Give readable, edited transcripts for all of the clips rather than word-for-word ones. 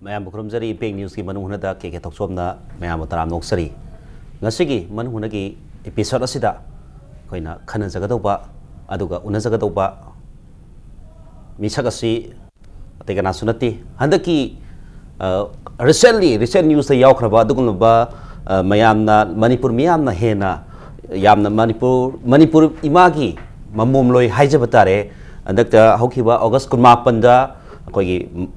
Mayam Bukrumzari Ping News ki Manung Hunada ke Thokchom na Mayam Taram Noksari. Ngasigi Manung Hunagi episode asida koina khana jagatoba aduga una jagatoba misagasi ategana sunati handaki recent news yaw khraba adugumba mayamna Manipur miyamna hena yamna Manipur imagi mamom loi haijabatare andakta hokiba August 18 da koigi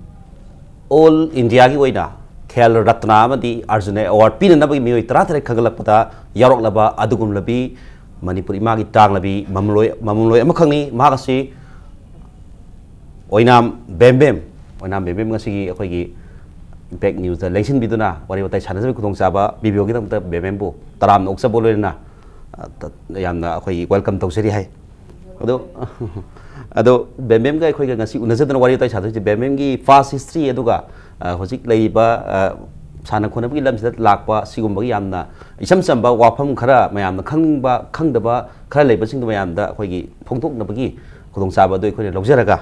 All India ki oina Khel Ratna Amadi Arjuna Award pin na bagi mioi tara khagalak pata yarok laba adugum labi Manipur imagi tang labi mamloi amakhangni magasi Oinam Bembem ngasi akhoi impact news da lengsin biduna wari watai chana jabi khudong chaba bibio ki tamta Bembem bu taram oksa bolena yamna akhoi welcome tawseri hai ado Bembem ga khoi ga ngasi unajadana wari tai chadu Bembem gi fast history aduga hojik leiba sana khona gi lamsida lakpa sigum bagi yamna isam samba wafam khara mayamna khangdaba khara leiba sing mayamda khoi gi phongtok na bagi khudong chaba doi khoi logjaraga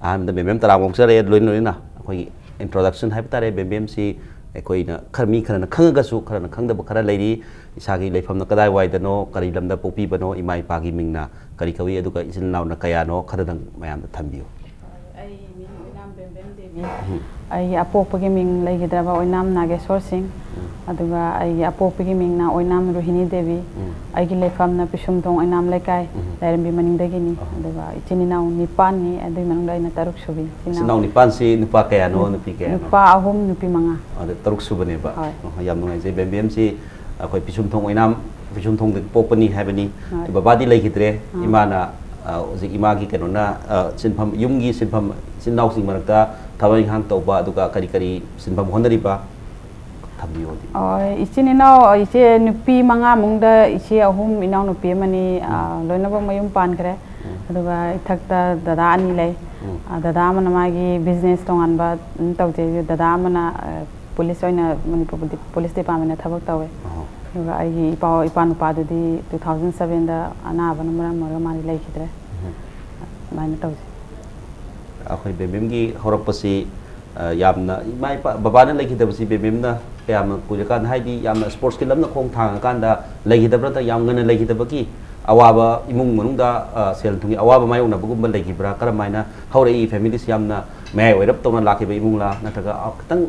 amda Bembem taram oksare loina khoi introduction haibtare Bembem si khoi na kharmi khana khangaga su khana khangdaba khara leiri isagi leifam na kadai waidano kari lamda popi bano imai pagi mingna kari kawi aduga isin launa kayano khadang mayam da thambiyo ai min Oinam Bembem devi ai apopagi ming leigidraba Oinam Nageswar Singh aduga ai apopagi ming na Oinam Rohini Devi ai gi leifam na pisum thong Oinam lekai lairbi maning dagini aduga ichininau nipan ni adui manung dai na taruk subi sinau nipan si nupa kayano nupi kayano nupa ahum nupi manga adu taruk subane ba yam ngai je Bembem si akhoi pisum thong Oinam pisum thong de popani habani babadi leigidre imana zik imagi kenona sinpham yumgi sinpham sinau sing marakta thawai hang toba aduga kari sinpham honariba thambiyo di ichininau iche nupi manga mungda iche ahum inau nupi mani loinaba mayum pan kre aduga ithakta dada ani lei dada mana magi business tonganba tawje dada mana police oina Manipur police department thabak tawe aduga ai ipa nupa di 2007 da anaba namara mara mari leikidre maina tawje akhoi Bembem gi horopasi yamna mai babana leikidabasi Bembem na yamna pujakan haidi yamna sports ki lamna khong thang kanda leikidabra ta yam ngana leikidabaki awaba imung manungda sel thungi awaba mai una bugum leikibra karamaina haurei families yamna mai oirap tona lakhiba imungla nataga kitang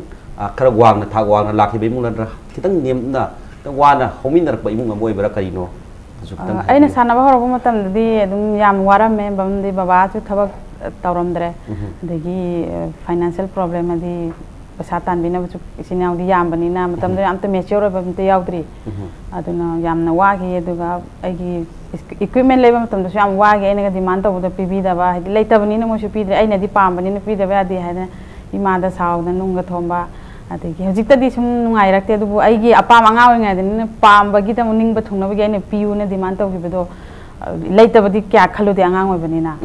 khara wang na thag wang na lakhiba imungla kitang nemna wana hominarpa imung amoi bara karino aina sanaba horoba matam di adum yam warame bamdi baba chu thabak tawramdre degi financial problem adi pasa tanbina chu isinau di yam banina matam de amta mature bamte yaudri aduna yamna wagi aduga aigi equipment leba matam da yam wagi aina demand tawda pibi da ba leita banina mo chu pidre aina di pam banina pidre ba di haina imada saawda nunga thomba adegi hojikta di sum nungai rakte adubu aigi apa manga ngai den pam bagi ta muning ba thungna bagi aina piu na demand taw gibedo leita badi kya khalu de angang oi banina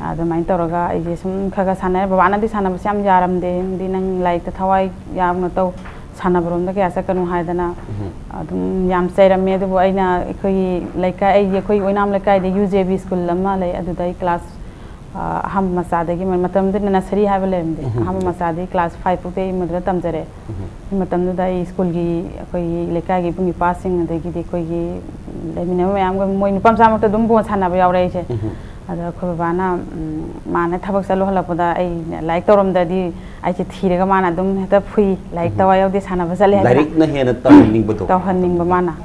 adu main tawraga aigi sum khaga sanai baba na di sanaba syam yaram de di nang like ta thawai yam na taw sanabrom da kya sakanu haidana adum yam sairam me adubu aina khoi laika ai khoi Oinam laikai de UJB school lama lai adu dai class हम मसादे की मतलब तो nursery है वाले हम मसादे class 5 पुते मतलब तम जरे मतलब तो स्कूल की कोई लेका की पुंगी पासिंग दे की कोई की लेमिने में हम मोई निपम सामक तो दुम बो छाना बे यावरे छे अदा खबबाना माने थबक चलो हलपदा आई लाइक तोरम ददी आई चे थीरेगा माना दुम हेता फुई लाइक तवा यावदे छाना बसले है लाइक न हेन तमनिंग बतो तहनिंग बमाना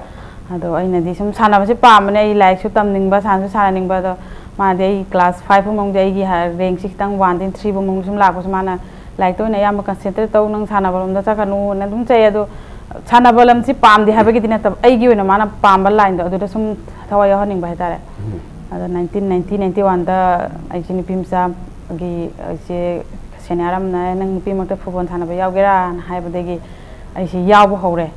अदो आई नदी सम छाना बसे पामने आई लाइक सु तमनिंग बा सानसु छानिंग बा तो मादे class 5 मong dai gi rank 6 tang 1 din 3 mong sum la ko mana like to na yam concentrate to nang sana balom da sakanu na dum chai adu sana balam si pam di habe gi dina tab ai gi na mana pam bal line da adu sum thawai honing ba tare ada 1991 da ai chini pimsa gi se senaram na nang pi mak ta phobon thana ba yaw gera hai ba de gi ai si yaw ba hore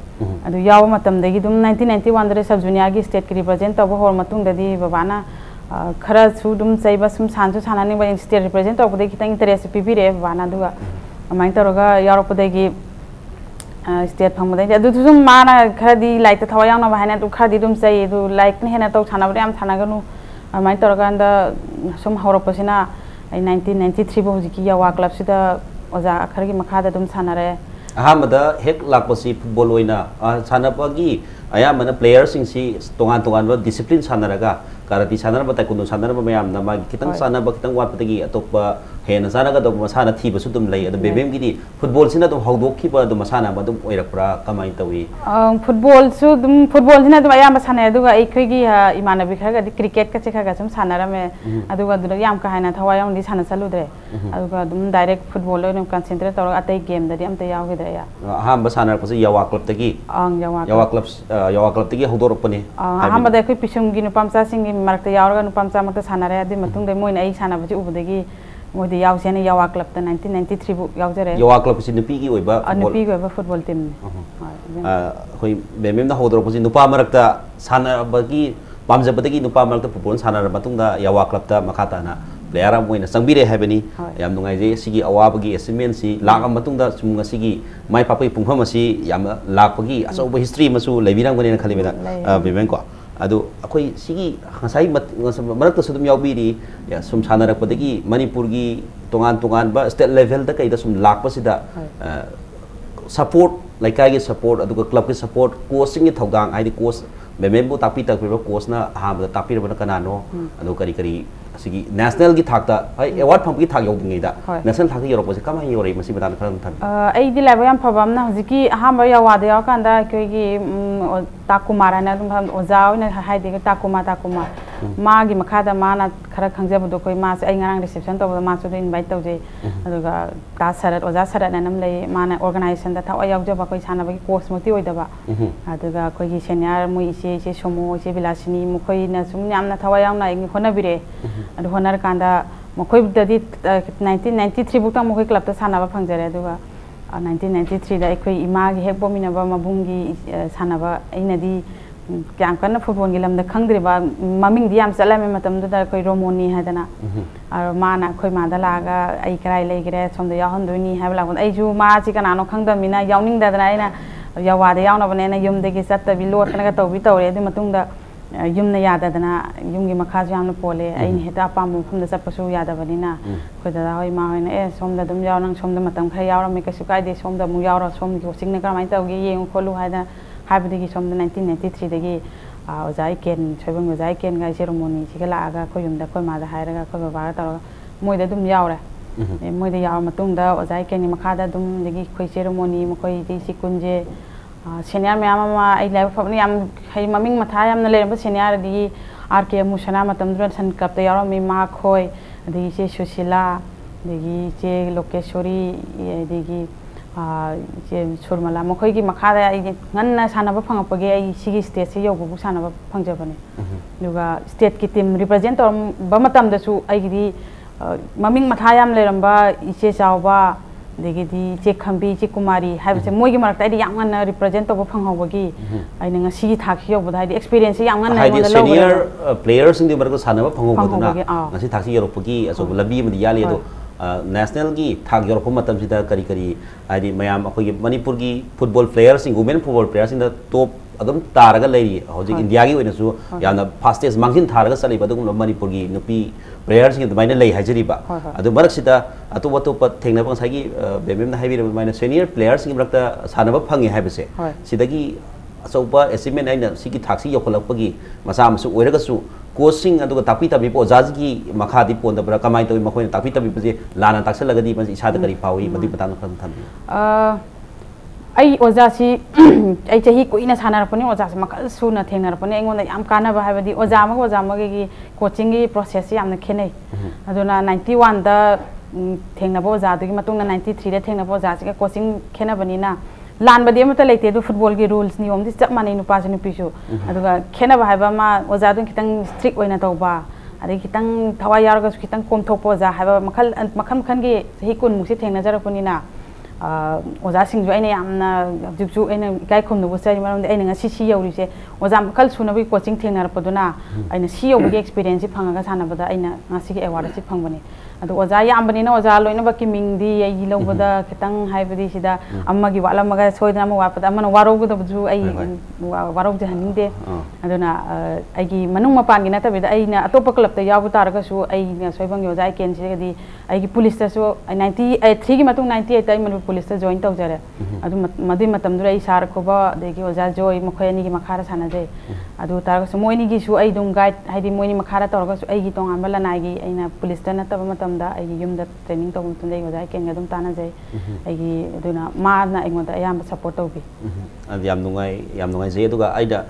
adu yaw matam de gi dum 1991 da sub junior gi state ki represent to ba hor matung da di baba na खरा सुदुम चाहिए सुम सानसु सानानी बा state represent तो बदे कितने interest PP रे वाना दुगा amine तरोगा यारो पदे की स्टेट फंगबदे अदु सुम माना खरा दी लाइक त थवा यांग न बाहाना तु खरा दी दुम चाहिए दु लाइक ने हेना तो थाना बदे आम थाना गनु अमाइन तरोगा अंदा सुम हौरो पसिना 1993 बो जिकी यावा क्लब सिदा ओजा खरगी मखादा दुम सानरे अहमदा हेक लापसी फुटबॉल ओइना सानपगी अयामना प्लेयर सिंसी तोगान तोगान डिसिप्लिन सानरगा कराटी सानरबा ताइकुंडो सानरबा मयामना मागी खितंग सानबा खितंग वाटपतगी अतोपा हेना सानगा दो मसाना थीबसु दुम लई अद बेबेम गिदी फुटबॉल सिना दुम हौदोखिबा दुम मसाना बदुम ओइरकप्रा कमाइ तवी फुटबॉल सु दुम फुटबॉल सिना दुम अयाम साने दुगा एखैगी इमानबी खरगा क्रिकेट का चेखगा सम सानरमे अदुगा दुला याम का हायना थवा याम दि साना चलुद्रे अदुगा दुम डायरेक्ट फुटबॉल ओइनम कंसंट्रेट तौर अतै गेम ददि अमते यावगिद्रे या अहम सानरपसे यावा क्लब तगी यावा क्लब तगी हौदोरपने अहम बदा खै पिसुमगी नुपामचा सिंगी मारकते यावरगा नुपामचा मते सानरे अदि मतुंग दे मोइन आई सानबची उबदगी मोदी यावसेने यावा क्लब त 1993 बु यावजरे यावा क्लब से नुपी की ओइबा फुटबॉल टीम ने होय बेमेम ना होदर पसी नुपा मरकता सानबगी पामजबदगी नुपा मरकता फुटबॉल सानर मतुंगा यावा क्लब ता मखाताना प्लेयर मोइना संबिरे हैबनी याम नुंगाइजे सिगी अवाबगी एसिमेंट सी लाग मतुंगा सुंगा सिगी माइ पापै पुंफम असि याम लाकपगी असौब हिस्ट्री मसु लेबिरंगने खलिबेना बेमेम को अदु अखोई सिगी हसाई मरक तो सुदम यावबीरी या सुम सानरपदगी मणिपुर की तोगान तोगान बा स्टेट लेवल दा कइदा सुम लाकपसिदा सपोर्ट लाइकाई के सपोर्ट अदुगा क्लब के सपोर्ट कोचिंग के थौदांग आइदि कोच बेमेमबो तापी तकबिबा कोच ना हाबदा तापीरबना कनानो अदु करी करी सिगी नेशनल की थाकता अवार्ड फंकी थाक यौदिङैदा नेशनल थाक यौरपसे कमाय यौरै मसि बदान खरम थन अइदि लाइबा याम फबामना हजिकी अहाम यावादे यावकांदा कोइगी ताकुमार हाना दुम ओजा ओइना हाइदे ताकुमा मागी मखादा माना खरा खंगजबदो कोइ मास अइ ngarang रिसेप्शन तबदा मासु दो इनवाइट तौजे अदुगा ता सरत ओजा सरत नम लै माना ऑर्गेनाइजेशन दा थाव यावजबा कोइ सानबगी कोर्स मति ओइदबा अदुगा कोइगी सेनियर मोइ इसे सोमो इसे बिलासिनी मुखैना सुम यामना थाव यावना इं होनबिरे अदु होनर कांदा मखोइ ददि 1993 बुक्ता मखोइ क्लब ता सानबा फंगजरे अदुगा 1993 दा एखोइ इमागी हेक बोमिनबा मबुंगी सानबा इनदी क्या कन फुटबॉल की लमदा खंगद्रिबा ममिंग दि याम चलमे मतमदा कोइ रोमोनी हैदना और माना कोइ मादा लागा आई कराइ लेगरे सोमदा याहंदोनी हैबला आइजु मा छि कनानो खंगदमिना यावनिंग ददना आइना यावादे यावनबनेना युमदगी चत्तबि लोटनगा तौबि तौरे अदि मतुंगदा युमना याददना युमगी मखाजु यामना पोले आइन हेता पाम मुफुमदा चप्पसु यादबनिना खोदा होय मा होयना ए सोमदा दुम यावनंग सोमदा मतम खै यावरमे कसु काइदे सोमदा मु यावरा सोमगी कोचिंग ना करमाइ तौगे येंग खोलु हैदा हाबदगी सोमदा 1993 दगी ओजाई केन सोबंग ओजाई केन गाइ सेरेमोनी सिगा लागा खोयुमदा खोय मादा हायरगा खोय बाबा तौर मोइदा दुम यावरे मोइदा याव मतुंगदा ओजाई केन मखादा दुम दगी खोय सेरेमोनी मखोय दि सिकुंजे सीनियर मैम आई लाइव फबनी याम है ममिंग मथा याम लेरब सीनियर दी आर के मुसना मतम दुन सन कप त यारो मी मा खोय दी से सुशीला दी से लोकेश्वरी दी से सुरमला मखोय की मखा दा ngन सानब फंगपगे आई सिगी स्टेज से योबु सानब फंगजबने दुगा स्टेट की टीम रिप्रेजेंट तौर बमतम दसु आई दी ममिंग मथा याम लेरंबा इसे चावबा देगी चे खंबी चे कुमारी है मोगी मरक्ता रिप्रेजेंट तब फंगहोबगी अइना सी थाखी योबदा है एक्सपीरियंस यामन है सीनियर प्लेयर्स सिंग मरक सानब फंगहोबदुना ngasi थाखी योरपगी असो लबी मदि याले दो नेशनल की थाक योरप मतम सिदा करी करी आदि मयाम अखोगी मणिपुर की फुटबॉल प्लेयर्स सिंग वुमेन फुटबॉल प्लेयर्स सिंग टॉप अदम तारगा लेरी हौजिक इंडिया की ओइनसु याना फास्टेस्ट मांगिन थारगा चलिबा दुगुम मणिपुर की नुपी प्लेयर्स की दमाइना लई हाइजरिबा अदु मरक सिदा अतोप अतोप थेंना पंसागी बेमेमना हाइबिरे माइना सीनियर प्लेयर्स की मरकता सानब फंगे हाइबसे सिदगी अचौबा अचीवमेंट आइना सिगी थाक्सी योखलपगी मसा मसु ओइरगसु कोचिंग अदुगा तापी तापी ओजाजी की मखादी पोंदबरा कमाइ तोइ मखोइन तापी तापी बजे लाना ताक्सलगदी मसि इसादा करी पावी मदि बतानो खन थन आई ओजासी आई चही कोइना सानरपनि ओजास मकल सुना थेंगरपनि एंगोंदा याम कानबा हाबदी ओजामगी कोचिंग की प्रोसेस यामना खेनै अदुना 91 दा थेंगनबो ओजादुगी मतुंगना 93 दा थेंगनबो ओजासिगा कोचिंग खेनबनिना लानबदी अमता लेते दु फुटबॉल की रूल्स नियम दि चप मानै नुपासु नुपिसु अदुगा खेनबा हाबा मा ओजादु खितंग स्ट्रिक्ट ओइना तौबा अदि खितंग थवा यारगसु खितंग कोमथोपो ओजा हाबा मखल मखन की सही कुन मुसे थेंगना जरपनिना oza sing jo aina yamna jukju aina kai khum no sai maram aina nga si yauri se oza makal suna bi coaching thengnar paduna aina si yobu gi experience phanga sana bada aina ngasi gi award si phangbani adu oza yambani na oza loina ba ki mingdi ai lobada kitang haibadi sida amma gi wala maga soidna ma wapada amana waro gu du ai waro je haninde aduna ai gi manung mapan gi na tabida aina atopa club ta yabu taraga su ai na soibang yoza ai ken si di ai gi police ta su 93 gi matung 98 ai manu police ta join tau jare adu madi matam du ai sar ko ba de gi oza joy mokhoi ni gi makhara sana je adu taraga su moini gi su ai dum guide haidi moini makhara taraga su ai gi tong ambala na gi aina police ta na tab matam da ai yum da training tong tun dei oza ken ga dum tana jai ai gi aduna ma na ingon da ayam support tau bi yam nungai je duga aida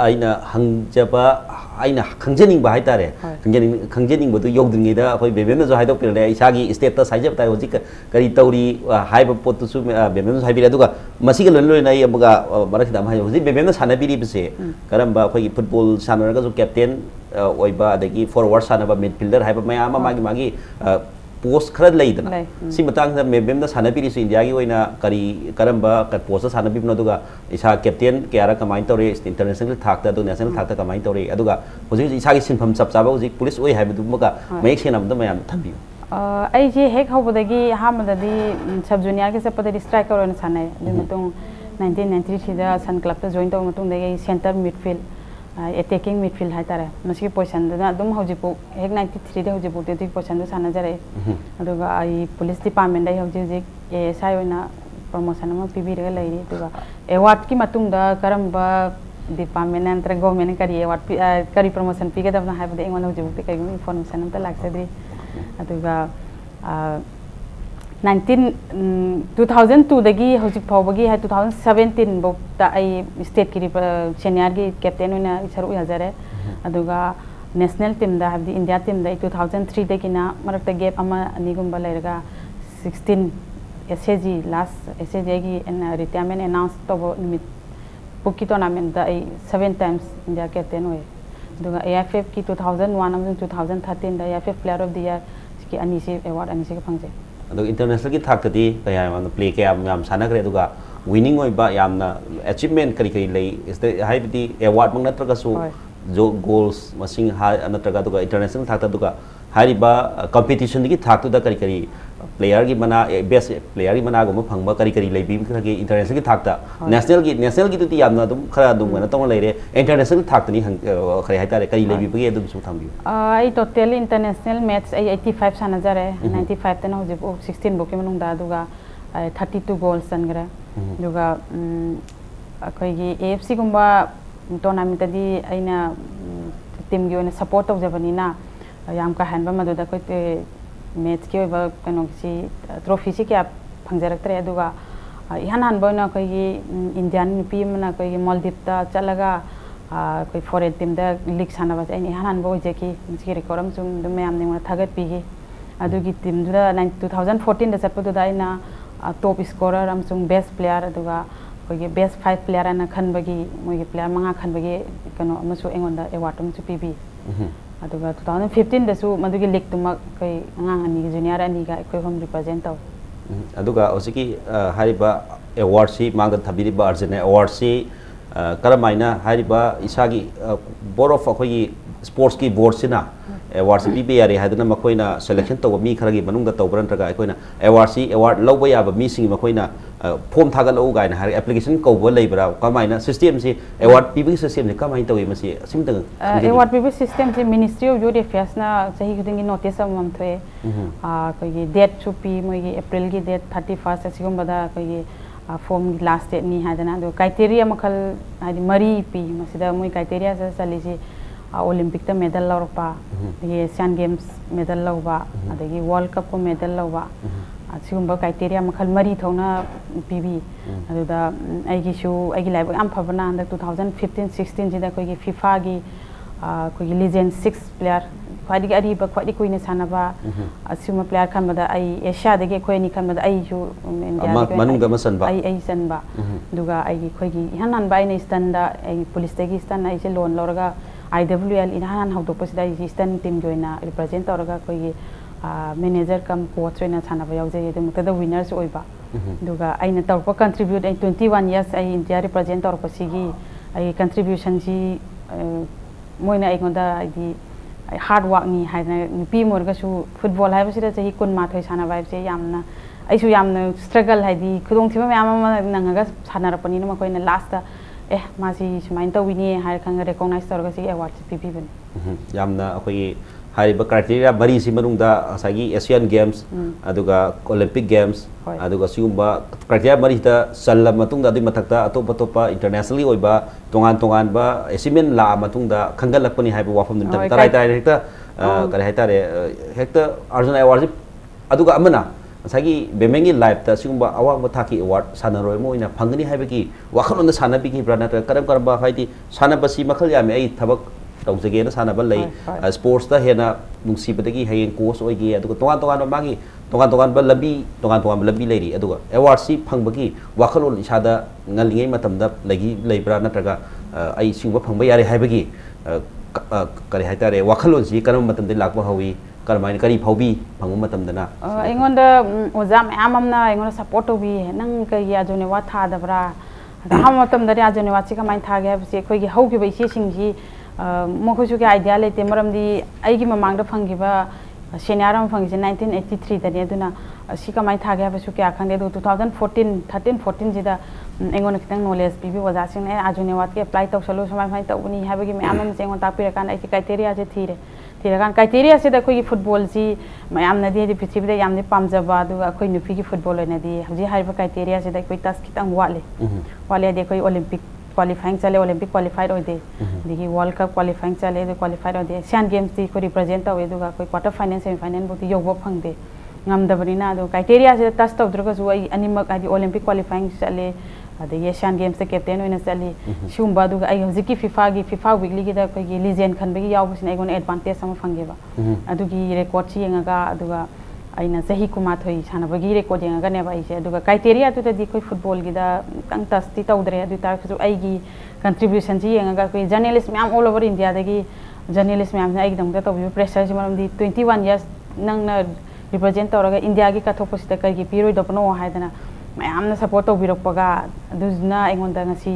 aina hangjaba aina khangjening ba haitare khangjening bodu yogdringi da khoi bebem jo haidok pile isagi status haijab tai hojik kari tauri haiba pot su bebem haibi aduga masiga lon loi nai abuga barak dam hai hojik bebem sanabiri bise karamba khoi football sanaraga jo captain oiba adagi forward sanaba midfielder haiba mayama magi post khara leidana si matang da bebem da sanabiri su india gi oina kari karamba ka post sanabi no duga isa captain kyara kamai tore international thak da national thak da kamai tore aduga hojik isa gi sinpham chap chaba hojik police oi haibu duga mayek senam da mayam thambi ai je hek hobodagi hamada di sub junior ke sapadi striker on sanai dimatung 1993 da san club ta join taw matung dai center midfield attacking midfield hai tare masi position da dum hojipu hek 93 da hojipu te position da sana jare aduga ai police department dai hoji sai oina promotion ma pibi re lairi aduga award ki matung da karamba department antra government kari award kari promotion pi ga da hai bade engwan hojipu te kai information am ta laksadri aduga 2002 dagi hojik phawbagi hai 2017 bok ta ai state ki senior gi captain oina isaru yazare aduga national team da habdi india team da 2003 dagi na marakta gap ama ani gumba lairaga 16 SAG last SAG gi retirement announce to nimit boki tournament da ai 7 times india captain hoye aduga AFF ki 2001 am 2013 da AFF player of the year ki ani se award ani se phangje ado international ki thak di kaya man play kaya yam sana kare duga winning oi ba yamna achievement kari lei hai bi award mang natraga su jo goals masing ha natraga duga international thak ta duga hari ba competition ki thak tu da kari player ki mana best player ki mana gum phangba kari lei bi kari international ki thak ta national ki tu ti yamna dum khara dum na tong lei re international thak ni khari hai ta re kari lei bi bi dum su thambi ai total international match ai 85 sana jare 95 ta na hoje 16 boki manung da duga 32 goals sangra duga akoi gi AFC gumba tournament di aina team gi ona support of jabani na yam ka hanba madu da koi match ki ba kano si trophy si kya phangjarak tre duga ihan han boina koi gi indian pi mana koi gi maldives ta chalaga koi foreign team da league sana ba ai ihan han bo je ki si record sum dum yam ne thagat pi gi adu gi team da 2014 da sapdu da ina top scorer am sum best player aduga koi gi best 5 player ana khan bagi moi gi player manga khan bagi kano amasu engon da award tum chu pibi aduga 2015 da su madu gi league tuma kai ngang ani gi junior ani ga koi home represent taw aduga osiki hariba award si manga thabiri ba arjuna award si karamaina hariba isagi board of koi sports ki board sina award si pibi yari haduna makoina selection taw mi kharagi manungda taw bran traga koina award si award lawba ya ba mi sing makoina form thaga lo gaina har application ko bo leibra kamaina system si award pibi system ni kamai tawi masi simtang award pibi system si ministry of youth affairs na sahi khudingi notice am thwe ko gi date chu pi moi gi april gi date 31st asigum bada ko gi form last date ni hadana do criteria makhal hadi mari pi masida moi criteria sa salisi Olympic ta medal lawpa ye Asian Games medal lawba adagi World Cup ko medal lawba asigumba criteria makhal mari thona PB aduda aigi shu aigi live am phabana and 2015 16 jida ko gi FIFA gi ko gi legend 6 player khwadi ari ba khwadi koine sanaba asuma player kan bada ai Asia dagi khoi ni kan bada ai ju India manung da masan ba ai san ba duga ai khoi gi hanan ba ai stand da ai police dagi stand ai se loan lorga IWL in hanan how to posida stand team joina represent oraga koi manager kam coach oina chana ba yauje de mutada winners oiba दुगा आइना तौरप contribute 21 years आई India represent तौरप सिगी आई contribution सी Moina आइगोंदा आइदी hard work नि हाइना नुपी मोरगसु football हाइबसिदा चही 12 साना बाइबसे यामना आइसु यामना struggle हाइदी खुदोंग थिबा ma'am नंगागा सानारपनि न मकोइना last ए मासी सुमाइन तौविनी हाइ खंग रिकॉग्नाइज तौरगा सी अवार्ड पिपिबन यामना अखोई हाइबा क्राइटेरिया मरी सी मनुंगदा असागी एशियन गेम्स अदुगा ओलंपिक गेम्स अदुगा सिगुंबा क्राइटेरिया मरी दा सल्ला मतुंगदा दि मथक्ता अतोप अतोपा इंटरनेशनली ओइबा तोंगान तोंगान बा एसिमेंट ला मतुंगदा खंगलकपनि हाइबा वाफम दिन तराई तराई हेक्ता करे हाइतारे हेक्ता अर्जुन अवार्ड अदुगा अमना असागी बेमेंगी लाइफ ता सिगुंबा अवांग थाकी अवार्ड सानरोय मोइना फंगनी हाइबकी वाखनोंदा सानबिकी ब्राना करम करबा हाइदि सानबसी मखल यामे आई थबक तौजगेना सानबा लई स्पोर्ट्स ता हेना नुंसीबदगी हेयें कोच ओइगे अदुगा तोंगान तोंगान मागी तोंगान तोंगान बा लबी तोंगान तोंगान लबी लेरी अदुगा award C फंगबगी वाखलोन इसादा ngalingay matamda lagi leibra natraga ai singba phangba yare haibagi kari haitare wakhalon si kanam matamde lakba hawi karmain kari phaubi phangum matamda na ingonda ojam amamna ingonda support obi nang ka ya jone wa tha dabra ham matamda ya jone wa chika main tha ga bse khoi gi haugi bai si singji mokhosu ke idea lete maramdi aigi mamangda phanggiba senior am phangji 1983 da ne duna sika mai tha ga basu kya khande 2014 13 14 jida engona kitang knowledge pibi waja sing ne ajune wat ke apply taw salo samai mai taw ni habagi me amam se ngon tapira kan ai criteria je thire kan criteria se da koi football si mayam na di pithibida yamni pamjaba du koi nupi ki football na di haji haiba criteria se da koi tas kitang wale de koi olympic qualifying chale olympic qualified ode digi world cup qualifying chale de qualified ode asian games di ko represent taw edu ga koi quarter final semi final bo ti yobo phangde ngam dabrina do criteria se tas taw druga zu ai animak adi olympic qualifying chale ade asian games the captain oina chale shumba du ai hojiki fifa weekly gi da koi gi legend khan begi yaw busin ai gon advantage sama phangeba adu gi record chi yenga adu ga aina sahi kuma thoi sana bagi record yenga ne bai se adu ga criteria tu di koi football gi da tang tas ti tawdre adu tar khu ai gi contribution chi yenga koi journalist me am all over india da gi journalist me am ai gi dam da to pressure ji maram di 21 years nang na represent tawraga india gi ka thopusita kai gi piroi dopno haidana mayamna support tawbirokpaga aduna aingonda ngasi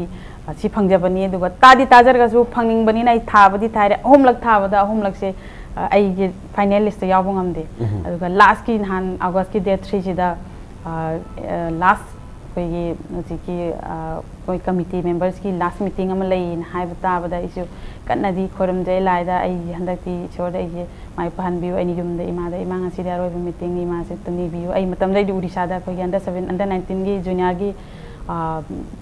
si phangjabani aduga tadi tajarga su phangning bani nai thabadi thaire homlak thabada homlak se ai gi finalist yawbong amde aduga last ki han august ki date 3 jida last koi gi ki koi committee members ki last meeting am lai in haibata bada isu kanadi khoram jai laida ai handakti chor ai je mai pahan biu ai ni jum da ima ngasi da roi meeting ni ma se tani biu ai matam dai urisa da koi under 7 under 19 gi junior gi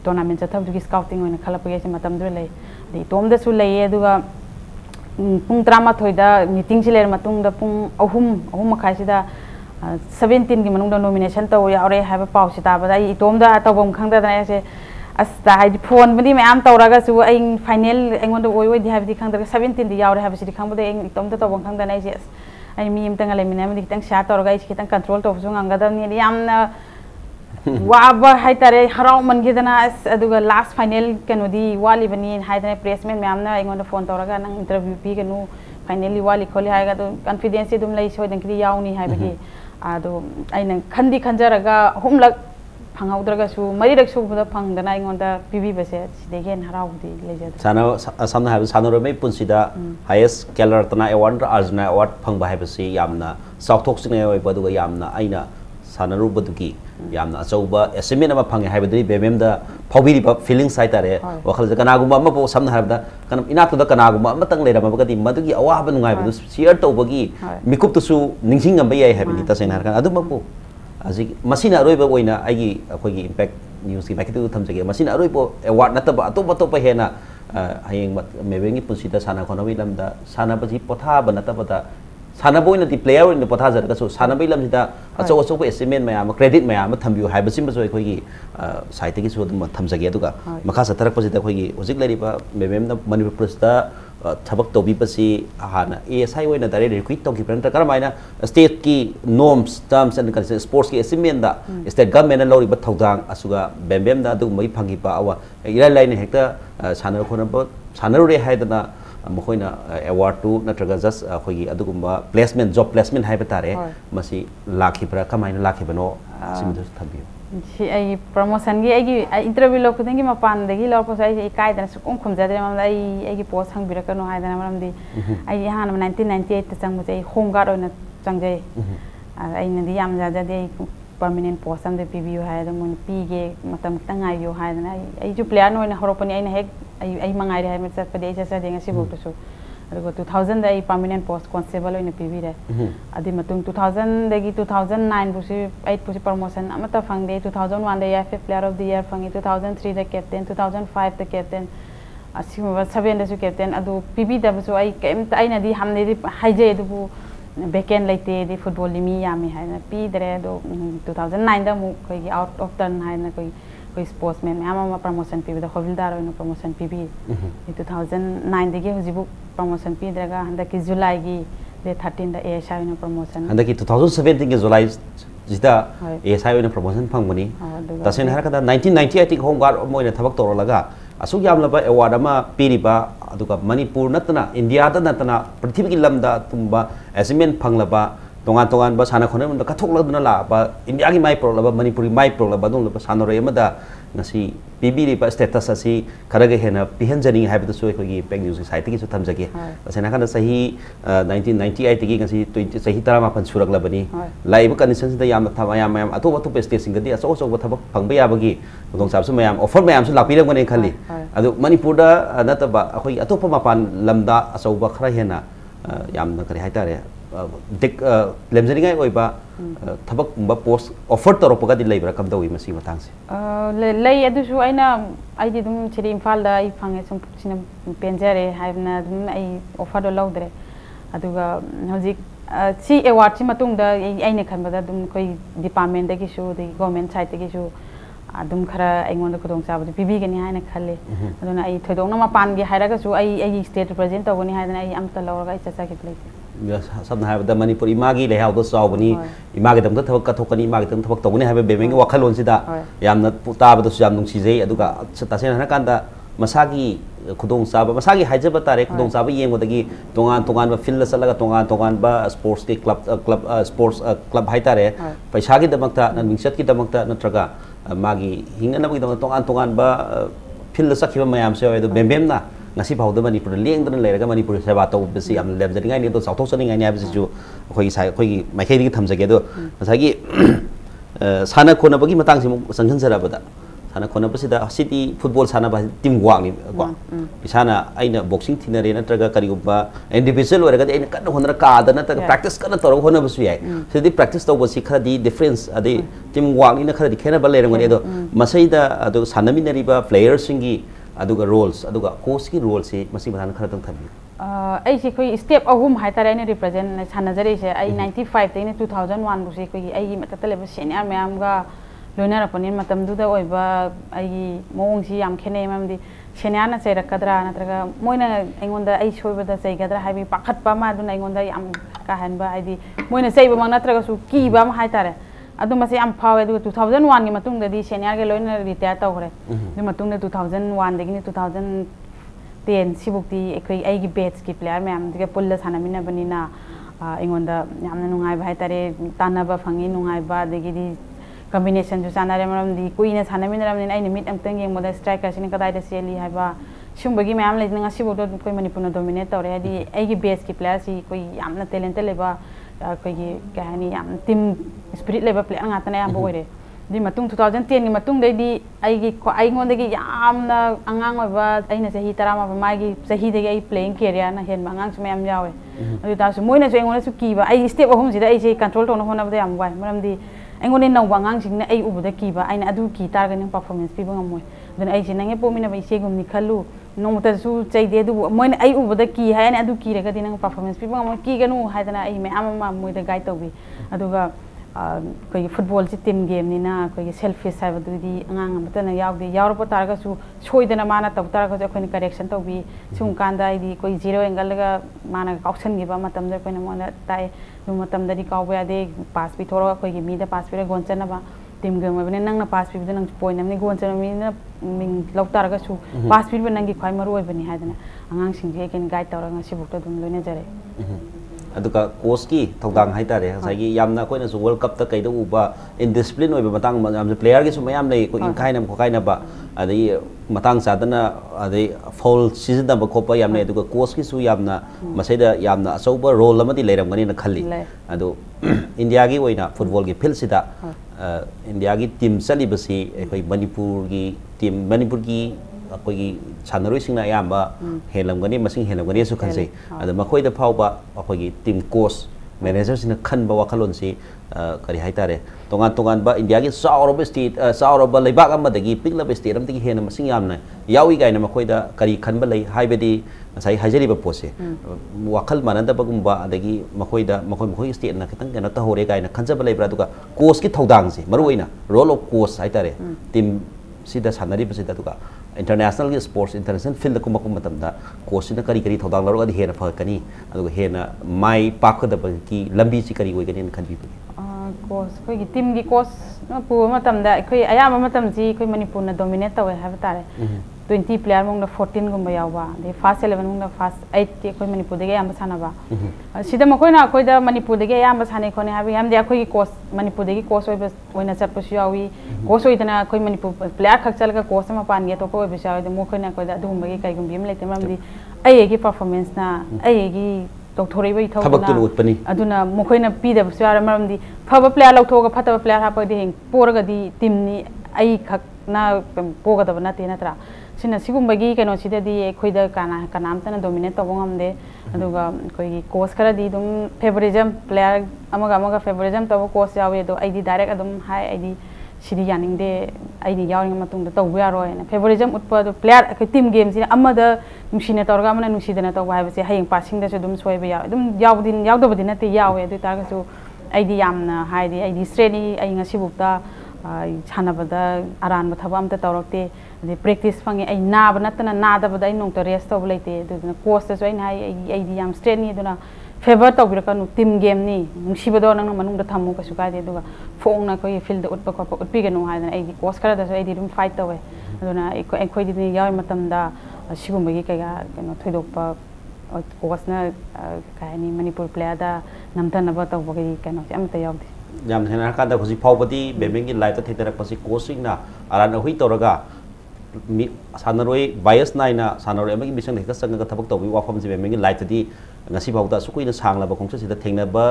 tournament chathab gi scouting oina khala page matam du lai di tom da su lai aduga pung 13 da meeting si ler matung da pung ahum makhai si da 17 gi manung da nomination taw yaure haiba pau si ta ba dai tom da tawbom khangda da se as da hai phone bani me am tawraga su ai final engon da oi di habi khangda 17 di yaure habi si khangbu da eng tom da tawbom khangda nai se ai mi imtang ale mina mi kitang sha tawraga is kitang control taw su nganga da ni yamna waba hai tare harau man gi dana as aduga last final kanu di wali bani hai dana pressman me amna engon da phone tawraga nang interview pi kanu finally wali kholi haiga do confidence dum lai so den kri yauni hai bagi ado aina khandi khanjaraga humlak phangaudraga su marirak su buda phangdana ingonda pibi base sidegen haraudi leja sana samna have sanoro me punsida highest kelartana award arjuna award phangba haibasi yamna southok sine oi baduga yamna aina sanaru badugi yamna achauba assignment ama phange haibadri bemem da phawbiri ba feeling sai tare wakhal kana guma ma bo samna habda kanam inatu da kana guma matang leira ma bagadi madugi awaba nungai badu share tawbagi mikup tu su ningsing am bai haibani ta senar kan adu mapu aji masina roiba oina agi akogi impact news ki bakitu thamjage masina roibo award nataba atopa topa hena hayeng mebengi punsida sana khonawi lamda sana baji potha banataba da sana boina di player in the potha jar ka so sana bai lamda acho acho ko assignment mayam credit mayam thambiu haibasim ba so akogi site ki so dum thamjage aduga makha satarak pasida akogi hojik lariba mebem na manipur prasta thabak tobi pasi hana ASI oina dare request to ki pranta karmaina state ki norms terms and conditions sports ki assignment da state government na lori ba thodang asuga bembem da du mai phangi pa awa ira line hekta sanar khona ba sanar re haidana mohoina award to natraga just khogi adugumba placement job placement haiba tare masi lakhi pra kamaina lakhi bano simdu thambiu I promotion की interview लोग खुद की मपान दगी लोग को आई कायदन सुकुम खुमजादरे मम I post हंगबिरकनो हायदना मरमदी आई हान 1998 चंगबे home guard ओइना चंगजे आई नदी याम जाजादे permanent post am de PBU hai da mun pige matam tangai yo hai na ai ju player no na horopani ai na hek ai mangai re hai me sa pade sa denga si botu so adugo 2000 da ai permanent post constable oina PB re adi matung 2000 dagi 2009 bu si 8 bu si promotion amata phangde 2001 da IFF player of the year phangi 2003 da captain 2005 da captain asima 7 da su captain adu PB da bu ai kem ai na di hamne di haije du Backend laite di football limi yami hai na pi dere do 2009 da mu koi out of turn hai na koi sportsman ama promotion pi da hobildar no promotion pi bi 2009 de ge hujibu promotion pi dera handa ki July gi de 13 da ASI no promotion handa ki 2017 ge July jida ASI no promotion phangmani tasen har kada 1998 home guard moina thabak torolaga asuk yamlaba award ama piriba aduga Manipur natna India da natna prithvi ki lamda tumba achievement phanglaba tongan tongan ba sana khone mun kathokladuna la ba India gi mai prolaba Manipuri mai prolaba dong la sanore amada ngasi PB ba status asi kharaga hena pihanjani haibda so khoi gi peng news society gi su thamjage asena kana sahi 1998 gi ngasi 20 sahi 18 surak labani live conditions da yam thama yam atu atu state sing di aso aso thabak phangba yabagi dong sab su mayam offer mayam su lakpi rang ngani khali adu Manipur da nataba akhoi atopa mapan lamda aso ba khara hena yam na kari haitare dik lemjani ngai oi ba thabak ba post offer toropaga di leibra kam dawi masi matang se lei adu su aina ai di dum chiri imphal da ai phange sum sina penjare haibna dum ai offer do laudre aduga hojik si award si matung da ai ne khan ba dum koi department da gi su di government side da gi su adum khara aingon da khudong sabdu PB gani haina khalle aduna ai thodong na ma pan gi hairaga su ai state represent tawani haidana ai amta lawraga ai chacha ki plate sabna haibda Manipur imagi lehau do sawbani imagi dam da thabak ka thokani imagi dam thabak tawani haiba bemeng wakhalon sida yamna taba do yam nungsi jei aduga tasen hana kanda masagi khudong saba masagi haijaba tare khudong saba yengodagi tongan tongan ba field salaga tongan ba sports ke club sports club haitare paisa gi damakta nan mingsat ki damakta natraga magi hingna nabagi tongan ba field sakhiba mayam se do bembem na ngasi phawda Manipur lengdana leiraga Manipur seba taw bisi am lebjani ngai ni do sauthok sani ngai ni abisi ju khoi gi maikhe gi thamjage do masagi sana khona bagi matang simu sanghan sara bada sana khona basida city football sana ba team work ni ko bisana aina boxing thinare na traga kari gumba individual waraga aina kana honra ka da na practice kana tor hona basu yai sidi practice taw basi khara di difference ade team work ni na khara di khena ba leirangani do masaida adu sanaminari ba players singi aduga roles aduga coach ki role se masi badan khara tang thabi ai se koi step ahum hai tare ne represent sanajare se ai 95 te ne 2001 bu se koi ai matata le senior mayam ga loiner apani matam du da oi ba ai mong si yam khene mam di senior na se rakadra na traga moina aingon da ai soi ba da sei gadra hai bi pakhat pa ma du na aingon da yam ka han ba ai di moina sei ba mang na traga su ki ba ma hai tare adu mase am phawe du 2001 gi matung da di senior ge loiner retire taw hore du matung da 2001 de gi 2010 sibukti ekoi ai gi batch ki player me am de pulla thana mina bani na ingon da yamna nungai ba tare tana ba phangi nungai ba de gi di combination ju sanare maram di kuina thana mina ram ni ai ni mit am tang yeng moda striker sin kadai da seli hai ba shumbagi me am le nga sibu do koi Manipur na dominate tawre adi ai gi batch ki player si koi yamna talented le ba koi kahani yam team spirit level player nga tana yam boire di matung 2010 gi matung dai di ai gi ai ngon dagi yamna angang ba aina sahi tarama ba mai gi sahi dagi ai playing career na hen angang su yam yawe adu ta su moina su ngon su ki ba ai step ahum sida ai se control to no hona ba yam wai maram di ai ngon ni nau bangang sing na ai ubu da ki ba aina adu ki tar ga ning performance pi ba ngamoi dan ai se nange pomina ba ise gum ni khalu nongta su chai de du moina ai ubu da ki hai na adu ki re ga di nang performance pi ba ngamoi ki ga nu hai dana ai me ama moi da guide to bi adu ga koi football si team game ni na koi selfish hai ba du di angang amata na yaw di yawra po tar ga su choi dana mana tab tar ga jo koi correction to bi sum kan da di koi zero angle ga mana auction gi ba matam da koi na mona tai du matam da di kaw ba de pass bi thoro koi gi mi da pass bi gon chana ba team game ba ne nang na pass bi nang point nam ni gon chana mi na ming lok tar ga su pass bi ba nang gi khoi maru oi ba ni ha dana angang sing ge ken guide tar ga si buk ta dum lo ne jare aduga coach ki thodang hai tare sai yamna koina su world cup ta kai da uba indiscipline oi ba matang yam player gi su mayam nei ko in khainam ko kaina ba adai matang sadana adai foul season da ba khopa yam nei aduga coach ki su yamna masai da yamna asoba role amadi leiram gani na khalli adu india gi oina football gi field sida india gi team sali basi koi manipur gi अखोगी सानरोई सिंगना याम्बा हेलमगनी मसिंग हेलमगनी सु खनसे अद मखोई the फावबा अखोगी team coach manager सिन खनबा वाखलोन सि करी हाइतारे तोंगान तोंगान बा India की साउरब state साउरब लेबाक अमदगी पिकलब state अमदगी हेन मसिंग यामना यावी गायना मखोई द करी खनबा लै हाइबेदी sai hajariba pose wakal mananda bagumba adagi mkhoi da mkhoi state na khitang kana ta hore gaina khanjaba leibra duga coach ki thodang si maruina role of coach haitare team sida sanari basida duga international sports international field ko makum matamda coach na kari thodang laro ga hena phakani aduga hena mai pakada ki lambi si kari oi gani khanbi coach koi gi team gi coach na pu matamda koi ayama matam ji koi manipur na dominate tawe have tare 20 player mong 14 gumba yawa de first 11 mong first 8 ke koi manipur de yam sana ba sida makoi na koi da manipur de yam sane khone habi yam de koi gi coach manipur de coach oi bas oina chap pu yawi coach oi dana koi manipur player khak chal ga coach ma pan ge to ko bi yawi de mo khoi na koi da dum ba gi kai gum bim lete mam di ai gi performance na ai gi doctor bai thau na aduna mo khoi na pi da bu yara mam di phaba player lau thoga phata player ha pa di hing por ga di team ni ai khak na po ga da na te na tra sina sigumba gi keno sida di khoida kanam tana dominate to bongam de aduga koi coach kara di dum favoritism player amaga favoritism to coach yawe do ai di direct adum hai ai di sidi yaning de ai ni yawing matung da to bu yaro na favoritism utpa do player ko team game sina amada nusina torga amana nusidana to hai base haying passing da se dum soi ba ya dum yawdin yawdobadi na te yawe do ta ga su ai di yamna hai di ai di streni ai ngasi bukta chanabada aran ba thabam ta torokte the practice fangi ai na ba natana na da ba dai nong to rest of late du coach ta join hai ai di yam straight ni duna favor to bi ka nu team game ni nungsi ba do nang manung da thamu ka su ka de du phong na ko field ut pa ko ut pi ga nu hai ai di coach kara da ai di dum fight to we duna ai khoi di yaw matam da sigum ba gi ka ga no thoidok pa coach na ka ni manipur player da namtana ba to ba gi ka no am ta yaw yam hena ka da khosi phawbadi bembem gi light ta thitara pasi coaching na aran hui toraga sanaroi bias naina sanaroi amagi mission heka sanga thabak tawbi wafam ji bembem gi light di ngasi phawda su kuina sangla ba khongsa sida thengna ba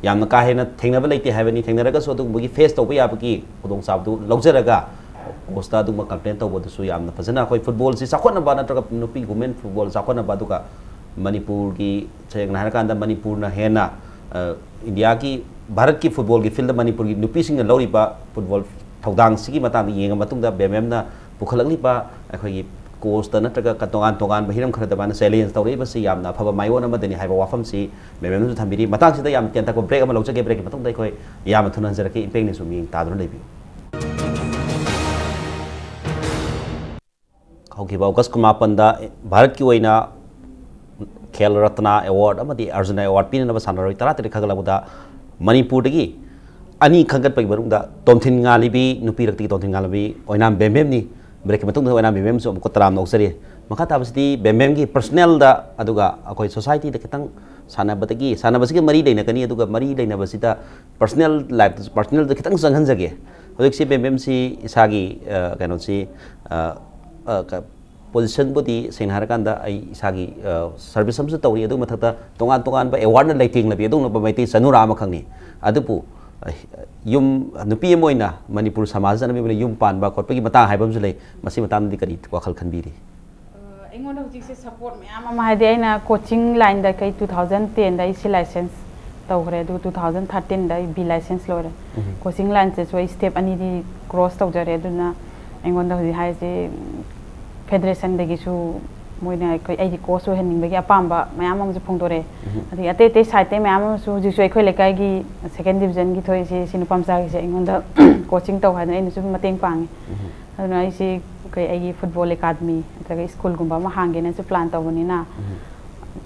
yamna ka hena thengna ba leite habani thengna raga so du gi face tawbi yabaki khudong sabdu laujaraga costa du ma complain tawbo du su yamna phajana khoi football si sakhona ba natraga nupi women football sakhona ba duka manipur gi cheng na kan da manipur na hena india ki Bharat की football की field Manipur की नुपी Singh लौरीबा football थौदांग सिगी मतांग Young मतुंग दा बेमेम ना पुखलगलीबा अखोगी coach ता नत्रगा का तोगान तोगान बहिरम खरदा बाना challenge तौरेबा सि यामना फबा माइओन अमदनी हाइबा वाफम सि बेमेम सु थंबिरी मतांग सिदा याम केंता को ब्रेक अमा लौजगे ब्रेक मतुंग दा खोय याम थुनन जरके इम्पैक्ट ने सुमी तादुन लेबियो खौगिबा अगस्त कुमापंदा भारत की ओइना खेल रत्न अवार्ड अमदी अर्जुन अवार्ड पिननबा सानरोय तरा तरे खगलाबुदा मणिपुर दगी अनि खंगत पै बरुंदा तोमथिन गालिबी नुपी रक्ति तोमथिन गालिबी ओइनाम बेम्बेम नि ब्रेक मतुंग ओइनाम बेम्बेम सो को तराम नौसरी मखा ताबसदी बेम्बेम की पर्सनल दा अदुगा अखोय सोसाइटी दा कितंग सानाबसगी मरी लेना कनी अदुगा मरी लेना बसिदा पर्सनल लाइफ पर्सनल दा कितंग संगहन जगे होदिक से बेम्बेम सी इसागी कैनो सी पोजिशन बुदी सेनहार कांदा आई इसागी सर्विस हमसे तौरी अदु मथता तोगान तोगान बा अवार्ड न लाइटिंग लबी अदु न बमैती सनुरा म खंगनी अदुपु युम नुपी मोइना मणिपुर समाज जन बे युम पान बा खोपगी मता हाइबम जुलै मसी मताम दि करी वाखल खनबीरी एंगोन होजिक से सपोर्ट मयाम मा हाइदे आइना कोचिंग लाइन दा कै 2010 दा इसी लाइसेंस तौगरे दु 2013 दा बी लाइसेंस लोरे कोचिंग लाइन से सोई स्टेप अनि दि क्रॉस तौजरे दुना एंगोन दा होजि हाइसे फेडरेशन दगिसु मोइना कै आइदि कोच हो हनिंग बगी अपाम्बा मयाम हम फोंदोरे अदि अते ते साइते मयाम सु जिसु एखोय लेकाय गी सेकंड डिवीजन गी थोइ से सिनु पमसा गी से इंगोंदा कोचिंग तौ हादन एनु सु मतेंग पांगे अदुना आइसे कै आइगी फुटबॉल एकेडमी अतगा स्कूल गुंबा मा हांगेना सु प्लान तौबनिना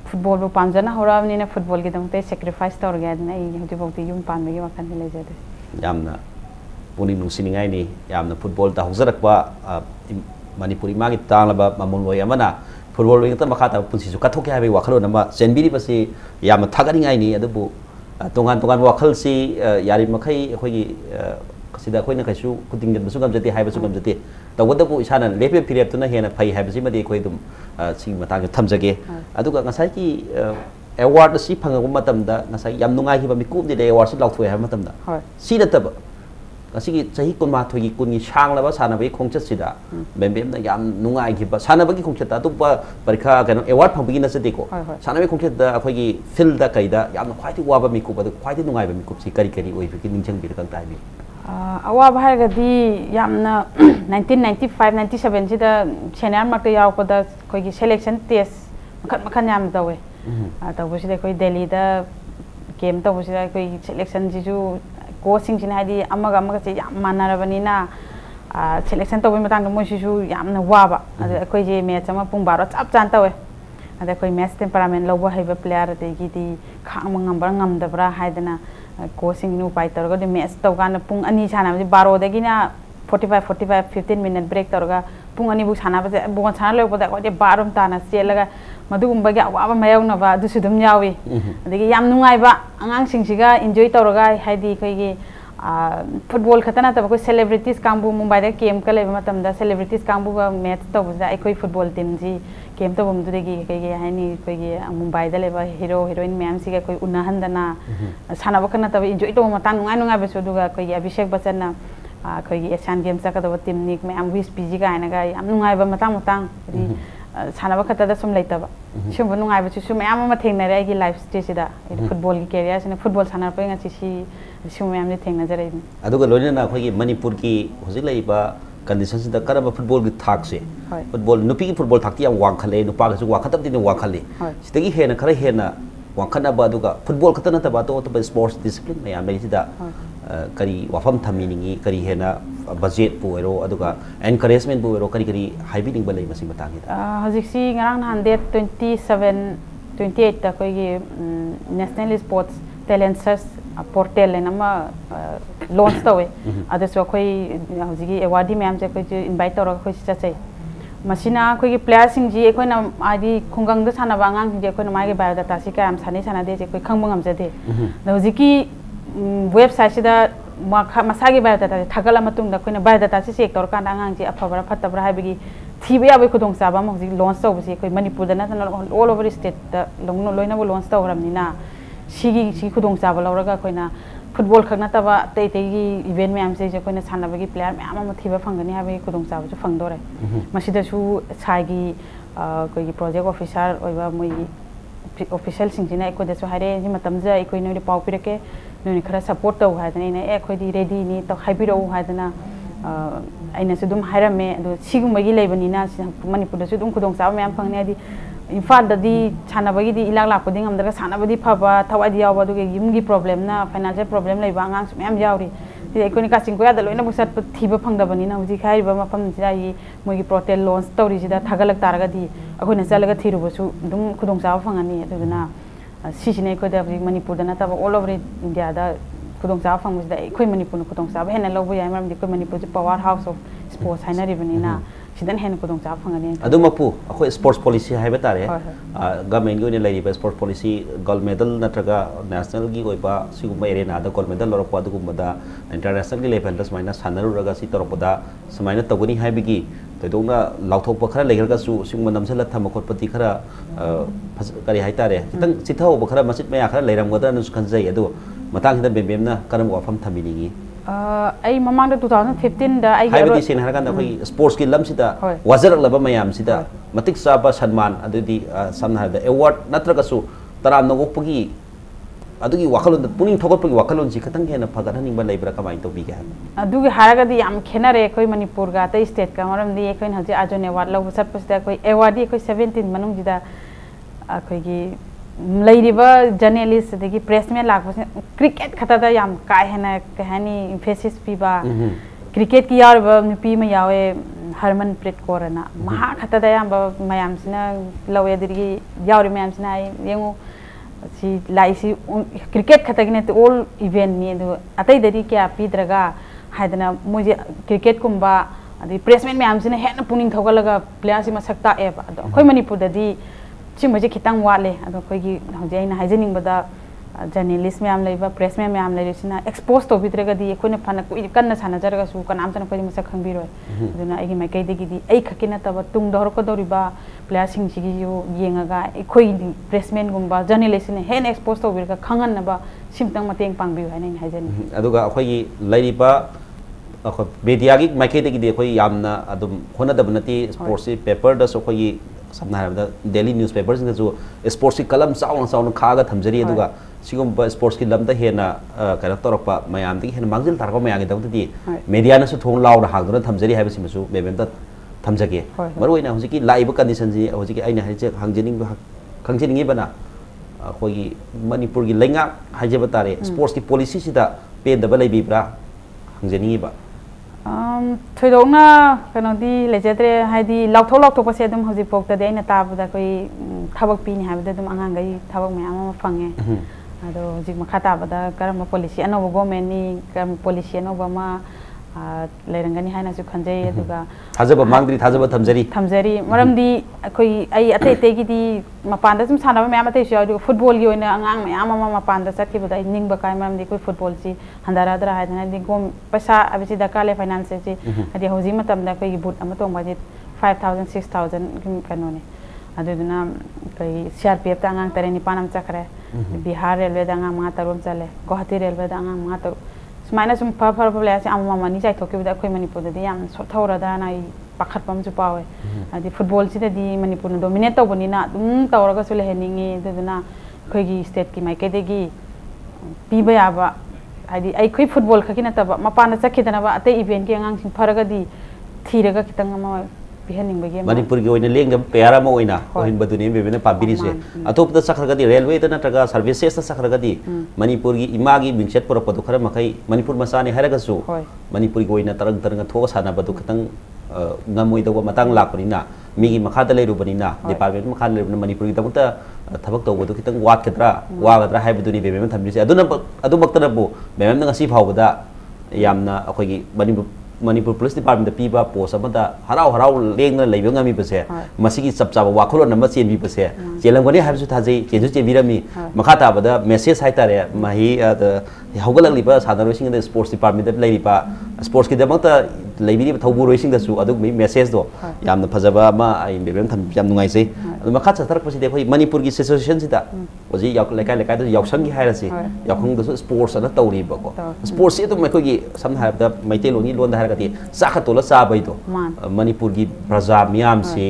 फुटबॉल बु पामजना होराबनिना फुटबॉल गी दंते सैक्रिफाइस तौर गयादना आई हजि बौति युम पानबगी वखन लेजेदे यामना पुनि नुसिनिंगाय नि यामना फुटबॉल ता हौजरकबा मणिपुरी मागी तांगलबा ममुलवय अमना फुटबॉल में तो मखा तब पुंसी जो कथो क्या है वाखलो नमा चेंबीरी बसी या मत थगनी आई नहीं अदबु तोंगान तोंगान वाखल सी यारी मखई अखोई सिदा अखोई न कैसु कुतिंग जन बसु गम जति हाय बसु गम जति तवदबु इसाना लेपे पिरेप तुना हेना फई हाय बसी मदे अखोई दुम सी मताग थमजगे अदुगा ngasai की award si phangam matamda ngasai yam nungai hi ba mi kup de award si lauthoy ha matamda si da tab asigi chahi kunma thogi kunni sang laba sana bai khongchat sida bembem na yam nungai hi ba sana bagi khongchat ta tupa parikha kano award phangbi na sate ko sana bai khongchat da akhoi gi field da kaida yam khwai ti wa ba mi kup da khwai ti nungai ba mi kup si kari kari oi bi ningchang bi kang tai bi awa bhai ga di yamna 1995 97 sida senior mark yaw ko da khoi gi selection test makhan makhan yam dawe तब से कोई दिल्ली दा game तब से कोई selection जिजु coaching सिना हादी अमग अमग से याम मानरबनीना selection तब मतंग मोसिसु यामना वाबा अद कोई जे मैच अमा पुंग 12 चाप चान तवे अद कोई मैच टेम्परामेंट लौबा हैबा प्लेयर देगी दी खांग ngambra ngamdabra haidana कोचिंग नु पाइ तरगा दे मैच तौगान पुंग अनि साना 12 देगिना 45 15 मिनट ब्रेक तरगा पुंग अनि बु साना बजे बु साना लेबदा कोइ 12 ताना चेलगा मधुगुम्बगी अवाबा मायावनबा दुसु दुम यावी अदगी याम नुंगाइबा आंगांग सिंगसिगा एन्जॉय तौरगा हाइदी खैगी फुटबॉल खतना तब कोई सेलिब्रिटीज कांबु मुंबई दा गेम का लेबा मतमदा सेलिब्रिटीज कांबु मैच तौबदा कोई फुटबॉल टीम जी गेम तौबम दुदगी खैगी हाइनी खैगी मुंबई दा लेबा हीरो हीरोइन मैम सिगा कोई उनाहंदना सानाबा खना तब एन्जॉय तौ मता नुंगाइ नुंगाइ बसु दुगा खैगी अभिषेक बच्चन ना खैगी एशियन गेम्स का तब टीम निक मैम विस पीजी गायनागा याम नुंगाइबा मतang सानब खतदा सुम लेतबा सुम नुंगाइबा सुम मैम अमा थेंगनरे आइगी लाइफ स्टेज सिदा फुटबॉल की कैरियर सिना फुटबॉल सानरपै ngasi si सुम मैम ने थेंगनजरै अदुगा लोइना अखोगी मणिपुर की होजि लैबा कंडीशन सिदा करब फुटबॉल की थाक से फुटबॉल नुपी की फुटबॉल थाकती या वांखले नुपा गसु वाखतबदि ने वाखले सिदगी हेना खरा हेना वांखनबा अदुगा फुटबॉल खतना तबा तो स्पोर्ट्स डिसिप्लिन मैम लेसिदा करी वाफम थमिनिंगी करी हेना बजेट पुरो अदुगा एनकरेजमेंट पुरो करी करी हाइबिनिंग बलै मसी बतांगी हजिक्सी ngarang nan date 27 ta कोई national sports talent search portal लेनमा लॉन्च तवे अदसो कोई हजिगी अवार्डी मैम से कोई इनवाइट तौर कोई चचै मसिना कोई प्लेयर सिंग जी कोइना आदि खुंगंग द साना बांगांग जे कोइना मागे बायोडाटा सि काम साने साना दे जे कोई खंगबंग हमजदे हजिगी वेबसाइट सिदा मसागी बायोडाटा थागला मतुंग कोइना बायोडाटा से चेक तौर कांदा आंगांग जे अफबरा फतबरा हाबिगी थीबे याबे खुदोंग चाबा मौजी लॉन्च तौबसी कोई मणिपुर दना ऑल ओवर स्टेट दा लोंगनो लोइनाबो लॉन्च तौरमनिना सिगी खुदोंग चाबा लौरगा कोइना फुटबॉल खगना तबा तै तैगी इवेंट मैम से जे कोइना सानबगी प्लेयर मैम अमा थीबा फंगनी हाबे खुदोंग चाबा जो फंगदोरे मसिदसु सागी कोई प्रोजेक्ट ऑफिसर ओइबा मोई ऑफिशियल सिंजिना एकोदसु हारे जि मतमजा एकोइ नोइ पाउ पिरके नोइ खरा सपोर्ट तौ हादना ने एकोइ रेडी नि तो हाइबिरो हादना अइनसु दुम हाइरमे अदो सिगुमगी लेबनिना मणिपुरदसु दुम खुदोंग चाबा मैम फंगने आदि इम्फाल ददी सानबगी दी इलाक लापदि ngамदगा सानबदी फबा थवादि याव अदुगे युमगी प्रॉब्लम ना फाइनेंशियल प्रॉब्लम लेबा आंगांग मैम यावरी एकोनि कासिंग कोया द लोइना बुसत थीबा फंगदबनिना हुजि खाइबा मफम जिराई मोगी प्रोटेल लॉन्च तौरी जिदा थागलक तारगदी अखोइना चलगा थीरुबसु दुम खुदोंग चाबा फंगनी अदुना सिसिने कोदा मणिपुर दना तब ऑल ओवर इंडिया दा खुदोंग चाबा फंगबसिदा एखोइ मणिपुर खुदोंग चाबा हेना लौबो याय मरम दि कोइ मणिपुर जि पावर हाउस ऑफ स्पोर्ट्स हाइनरिबनिना सिदन हेन खुदोंग चाबा फंगनी अदुमपु अखोइ स्पोर्ट्स पॉलिसी हाइबा तारे गवर्नमेंट की लेरिबा स्पोर्ट्स पॉलिसी गोल्ड मेडल नत्रगा नेशनल की ओइबा सिगुम्बा एरेना दा गोल्ड मेडल लरपा दुगुम्बदा इंटरनेशनल की लेवल दा समाइना सानरुरगा सि तरपदा समाइना तगुनी हाइबिगी तोदोंगा लाउथोकपा खरा लेगरगा सिगुम्बा नमसला थम खोटपति खरा करी हाइतारे खितंग सिथाव खरा मसित मया खरा लेरमगदा नुस खनजै अदु मतंग हिदा बेबेमना करम वाफम थमिनिगी आई ममांग 2015 दा आई हाइबदी सेन हरगन अखोई स्पोर्ट्स की लमसिदा वाजरलबा मयाम सिदा मतिक साबा सन्मान अदुदी समना हदा अवार्ड नत्रगसु तराम नगोपगी अदुगी वाखलोन पुनिंग थोगपगी वाखलोन सि खतंग हेना फगदनिंग बा लेब्रा कमाइन तोबिगे अदुगी हारगदी याम खेनारे अखोई मणिपुर गा त स्टेट का मरमदी अखोइन हजि आजोन अवार्ड लौब सपसदा अखोई अवार्डी अखोई 17 मनुंग जिदा अखोइगी लैरिबा जर्नलिस्ट देगी प्रेसमेन लाखबस क्रिकेट खतदा याम काय हेना कहानी एम्फेसिस पीबा क्रिकेट की यारबा नुपी म यावे हरमनप्रीत कौरना महा खतदा याम मयामसिना लौय दिगी यावरि मयामसिना येंगो सी लाइसी क्रिकेट खतगिने तो ऑल इवेंट नि दो अतै दरी क्या पीद्रगा हायदना मुझे क्रिकेट कुंबा अदि प्लेसमेंट मैम से हेन पुनिंग थौगलगा प्लेयर से मसक ताएब अदो अखोय मणिपुर ददी सिमजे खितंग वाले अदो अखोयगी हजे आइना हाइजनिंगबदा जर्नलिस्ट मैम लेबा प्रेस मैम लेसिना एक्सपोज तौबिद्रगदी अखोयना फना कन्ना सानाजरगसु कनामतन अखोयदी मसक खंगबिरोय अदुना आइगी माइकैदगिदी आई खकिना तब तुंग दहरकदौरिबा प्लेयर सिंगसिगी येंगागा अखोय प्रेसमेंट गुंबा जर्नलिस्ट ने हेन एक्सपोज तौबिरगा खंगनबा सिमतंग मतंग पांगबियो हाइना हाइजनि अदुगा अखोयगी लैरिबा अखोय मीडियागी माइकैदगिदी अखोय यामना अदुम होनदबनती स्पोर्ट्स पेपर दसो अखोयगी समना हाबदा डेली न्यूज़पेपर सिंग जो स्पोर्ट्स की कलम चाउन चाउन खागा थमजरी अदुगा सिगुम स्पोर्ट्स की लमदा हेना करा तोरपा मयाम दी हेना मांगजिल तारपा मयागी दवदी मीडिया नसु थोंग लाउना हागदुना थमजरी हाबसिमसु बेबेमदा थमजगे मरोइना हुजिकी लाइव कंडीशन जी हुजिकी आइना हाइजे हांगजिनिंग खंगजिनिंगी बना अखोगी मणिपुर की लेंगा हाइजे बतारे स्पोर्ट्स की पॉलिसी सिदा पेदबा लेबिब्रा हांगजिनिंगी बा थोइदोंना कनोदी लेजेद्रे हाइदी लाउथोपसे अदुम हजि पोक्तदे आइना ताबदा कोई थबक पिनि हाबदा अदुम आंगांगै थबक मयाम अमा फंगे अदो हजि मखा ताबदा करम पॉलिसी अनोबो गवर्नमेंट नि करम पॉलिसी अनोबा मा लेरंगनी हाइनासु खंजै अदुगा थाजबा मांगद्री थाजबा थमजरी मरमदी अखोई आई अते अतेगिदी मपानदा सुम सानाबा मयाम अते सु अदुगा फुटबॉल गी ओइना आंगांग मयाम अमा मपानदा चटकिबदा निंगबा काय मरमदी कोई फुटबॉल सी हंदारादरा हाइदना दि गोम पैसा अबिसि दकाले फाइनेंस से अदि हौजि मतमदा कोई बुट अमा तोंबाजि 5000 6000 कनोने अदुदना कोई सीआरपीएफ ता आंगांग तरे निपानम चखरे बिहार रेलवे दा आंगांग मा तरोम चले गुवाहाटी रेलवे दा आंगांग मा तरो सुमाइना सुम फर प्लेयर्स आम मनी चाइथोकिबदा अखोय मणिपुरददी याम सोथौरदाना पाखतपम जु पावे अदि फुटबॉल सिददी मणिपुर न डोमिनेट तौबनिना दुम तौरगा सु लेहनिंगी अदुना अखोयगी स्टेट की माइकेदेगी पीबा याबा हाइदी अखोय फुटबॉल खकी नतबा मपाना चखिदनाबा अते इवेंट की आंगांग सिंग फरगदी थीरगा खितंग अमा पिहनिंबगे मणिपुर की ओइना लेंग पेयर अमा ओइना ओइन बदुनि बेबेना पाबिरिसे अतोपदा चखरगदी रेलवे दा नत्रगा सर्विसेस दा चखरगदी मणिपुर की इमागी बिंगसेट परपदु खरा मखै मणिपुर मसाने हारगसु मणिपुर की ओइना तरंग तरंग थोगा सानाबदु खतंग ngam matang lakpanina migi makhada leirubaniना डिपार्टमेंट मखा लेरबना मणिपुर की दमता थबक तौबदु खितंग वागद्रा हाइबदुनि बेबेम थमबिसे अदुमक्तनबु बेबेम ngasi फावबदा यामना अखोगी मणिपुर पुलिस डिपार्टमेंट पीबा पोस्ट अमदा हराव लेंगना लेबे ngami बसे मसिगी चपचाबा वाखुलो नंबर चेनबी बसे चेलंगनी हाबसु थाजै चेजु चेबिरमी मखा ताबदा मेसेज हाइतारे माही हौगललिबा साधारनसिंग द स्पोर्ट्स डिपार्टमेंट लेरिबा स्पोर्ट्स की दमता लेबिरी थौबुरोइसिंग दसु अदु मेसेज दो यामना फजबा मा आई बेबेम थम याम नुंगाइसै अदु मखा चथरकपसि देखै मणिपुर की एसोसिएशन सिदा ओजि लेकाय लेकाय द यावसंगी हाइरासि यावखंग दसु स्पोर्ट्स अना तौरिबको स्पोर्ट्स इदु मखोगी समना हाबदा मैतेलोनी लोन हारगति चाखतोला चाबैदो मणिपुर की प्रजा मियाम से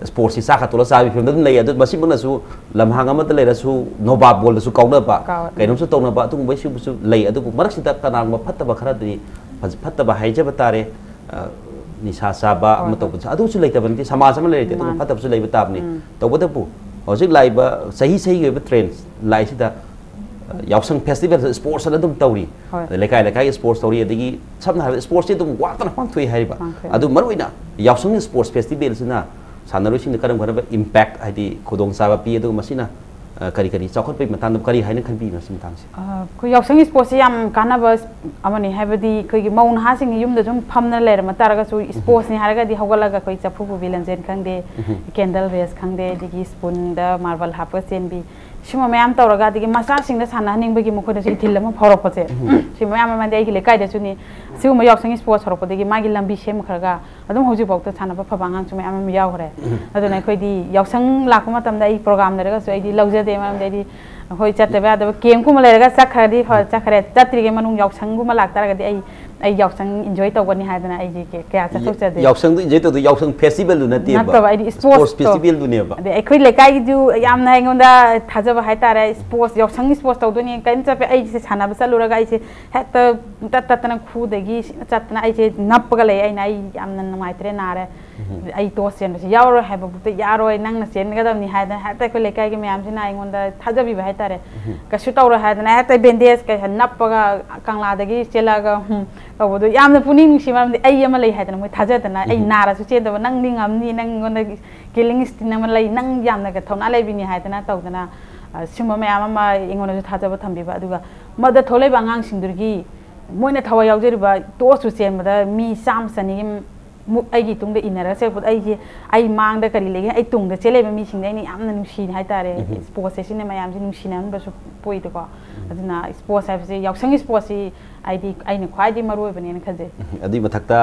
स्पोर्ट्स चाखतोला चाबि फिल्म लay अदु मसिमनसु लमहांग अमत लेरसु नोबाब बोलसु काउनबा कैनोसु तौनबा अदु बैसुबसु लay अदु मरक्सिदा कनांगबा फत्तबा खरादि फत्तबा हाइजबा तारे निशा चाबा अमतोबु अदुसु लेतबनति समाज अमा लेते अदु फत्तबसु लेबा ताबनि तौबदबु हौजिक लाइबा सही गयबा ट्रेंड्स लाइसिदा यावसंग फेस्टिवल स्पोर्ट्स अदुम तौरी लेकाय लेकाय स्पोर्ट्स तौरी अदगी सबना हाब स्पोर्ट्स अदुम वातना पांथोय हारिबा अदु मरुइना यावसंग स्पोर्ट्स फेस्टिवल सिना सानरोसिंग करम खरब इंपैक्ट हाइदि खुदोंग साबा पि अदु मसिना करी करी चौखटपै मतांद करी हाइना खनबि मसिम तांसे को यावसंग स्पोर्ट्स याम कानाबा अमनि हाबदि खैगी मौनहा सिंग युमदा जुम फमना लेर मतारगा सु स्पोर्ट्स नि हारगा दि हौगलागा खै चफुबु बिलनजेन खंगदे कैंडल रेस खंगदे दिगी स्पून दा मार्बल हाफ चेनबि सिमा मैम तौरगा दिगी मसा सिंग दा साना हनिंबगी मखोदा सि थिल अमा फरपसे सिमा मैम मादे आइगी लेकाय दा सुनि सिगुम यावसंग स्पोर्ट्स हरपदगी मागी लंबी सेम खरगा अदुम हौजि बौत सानाबा फबांगां सुमे मैम यावरे अदुना खैदि यावसंग लाको मतमदा आई प्रोग्राम दरगा सु आइदी लौजदे मैम देदी होय चतबा अदब केम कुम लेरगा चखरदि चखरे चत्रिगे मनुंग यावसंग गुमा लाक्तारगदि आई यावसंग एन्जॉय तौबनि हादना आई जे क्या चथोचदे यावसंग एन्जॉय तौदु यावसंग फेस्टिवल दु नते नतबा आई स्पोर्ट्स फेस्टिवल दु नेबा अदे अखोय लेकाय जु यामना आइगोंदा थाजबा हाइतारे स्पोर्ट्स यावसंग स्पोर्ट्स तौदुनि कैन चपे आई से सानाबा चलुरगा आई से हेक्ट ततना खुदगी चतना आई से नपगा ले आई नाई यामना नमाइत्रे नारे आई टोस चेन बसे यावरो हाइबा बुते यारोय नंगना चेनगदमनि हायदा हेक्ट अखोय लेकाय के मैम सिना आइगोंदा थाजबि हाइतारे कसु तौर हायदना हेक्ट बेंडेज के नपगा कांगलादगी चेलागा तौबदु यामना पुनिंग नुसिमामदि आई अमा लई हायदना मोय थाजदना आई नारासु चेदबा नंगनि ngamni नंगोंदा किलिंग स्टिना लई नंग यामना के थौना लेबिनि हायदना तौदना सिमा मैम अमा इंगोनसु थाजबा थंबिबा अदुगा मदा थोलेबा आंगांग सिंदुरगी मोयना थवा यावजरिबा टोसु चेनबदा मी चाम सनी ꯑꯩꯒꯤ ꯇꯨꯡꯗ ꯏꯟꯅꯔꯒ ꯆꯠꯄꯗ ꯑꯩ ꯃꯥꯡꯗ ꯀꯔꯤ ꯂꯩꯒꯦ ꯑꯩ ꯇꯨꯡꯗ ꯆꯦꯜꯂꯤꯕ ꯃꯤꯁꯤꯡꯗ ꯑꯩꯅ ꯌꯥꯝꯅ ꯅꯨꯡꯁꯤꯅ ꯍꯥꯏꯇꯥꯔꯦ ꯁ꯭ꯄꯣꯔꯠꯁꯦ ꯁꯤꯅ ꯃꯌꯥꯝꯁꯦ ꯅꯨꯡꯁꯤꯅꯍꯟꯕꯁꯨ ꯄꯣꯏꯗꯀꯣ ꯑꯗꯨꯅ ꯁ꯭ꯄꯣꯔꯠꯁ ꯍꯥꯏꯕꯁꯦ ꯌꯥꯎꯁꯪꯒꯤ ꯁ꯭ꯄꯣꯔꯠꯁꯤ ꯑꯩꯅ ꯈ꯭ꯋꯥꯏꯗꯒꯤ ꯃꯔꯨꯑꯣꯏꯕꯅꯦꯅ ꯈꯟꯖꯩ ꯑꯗꯨꯒꯤ ꯃꯊꯛꯇ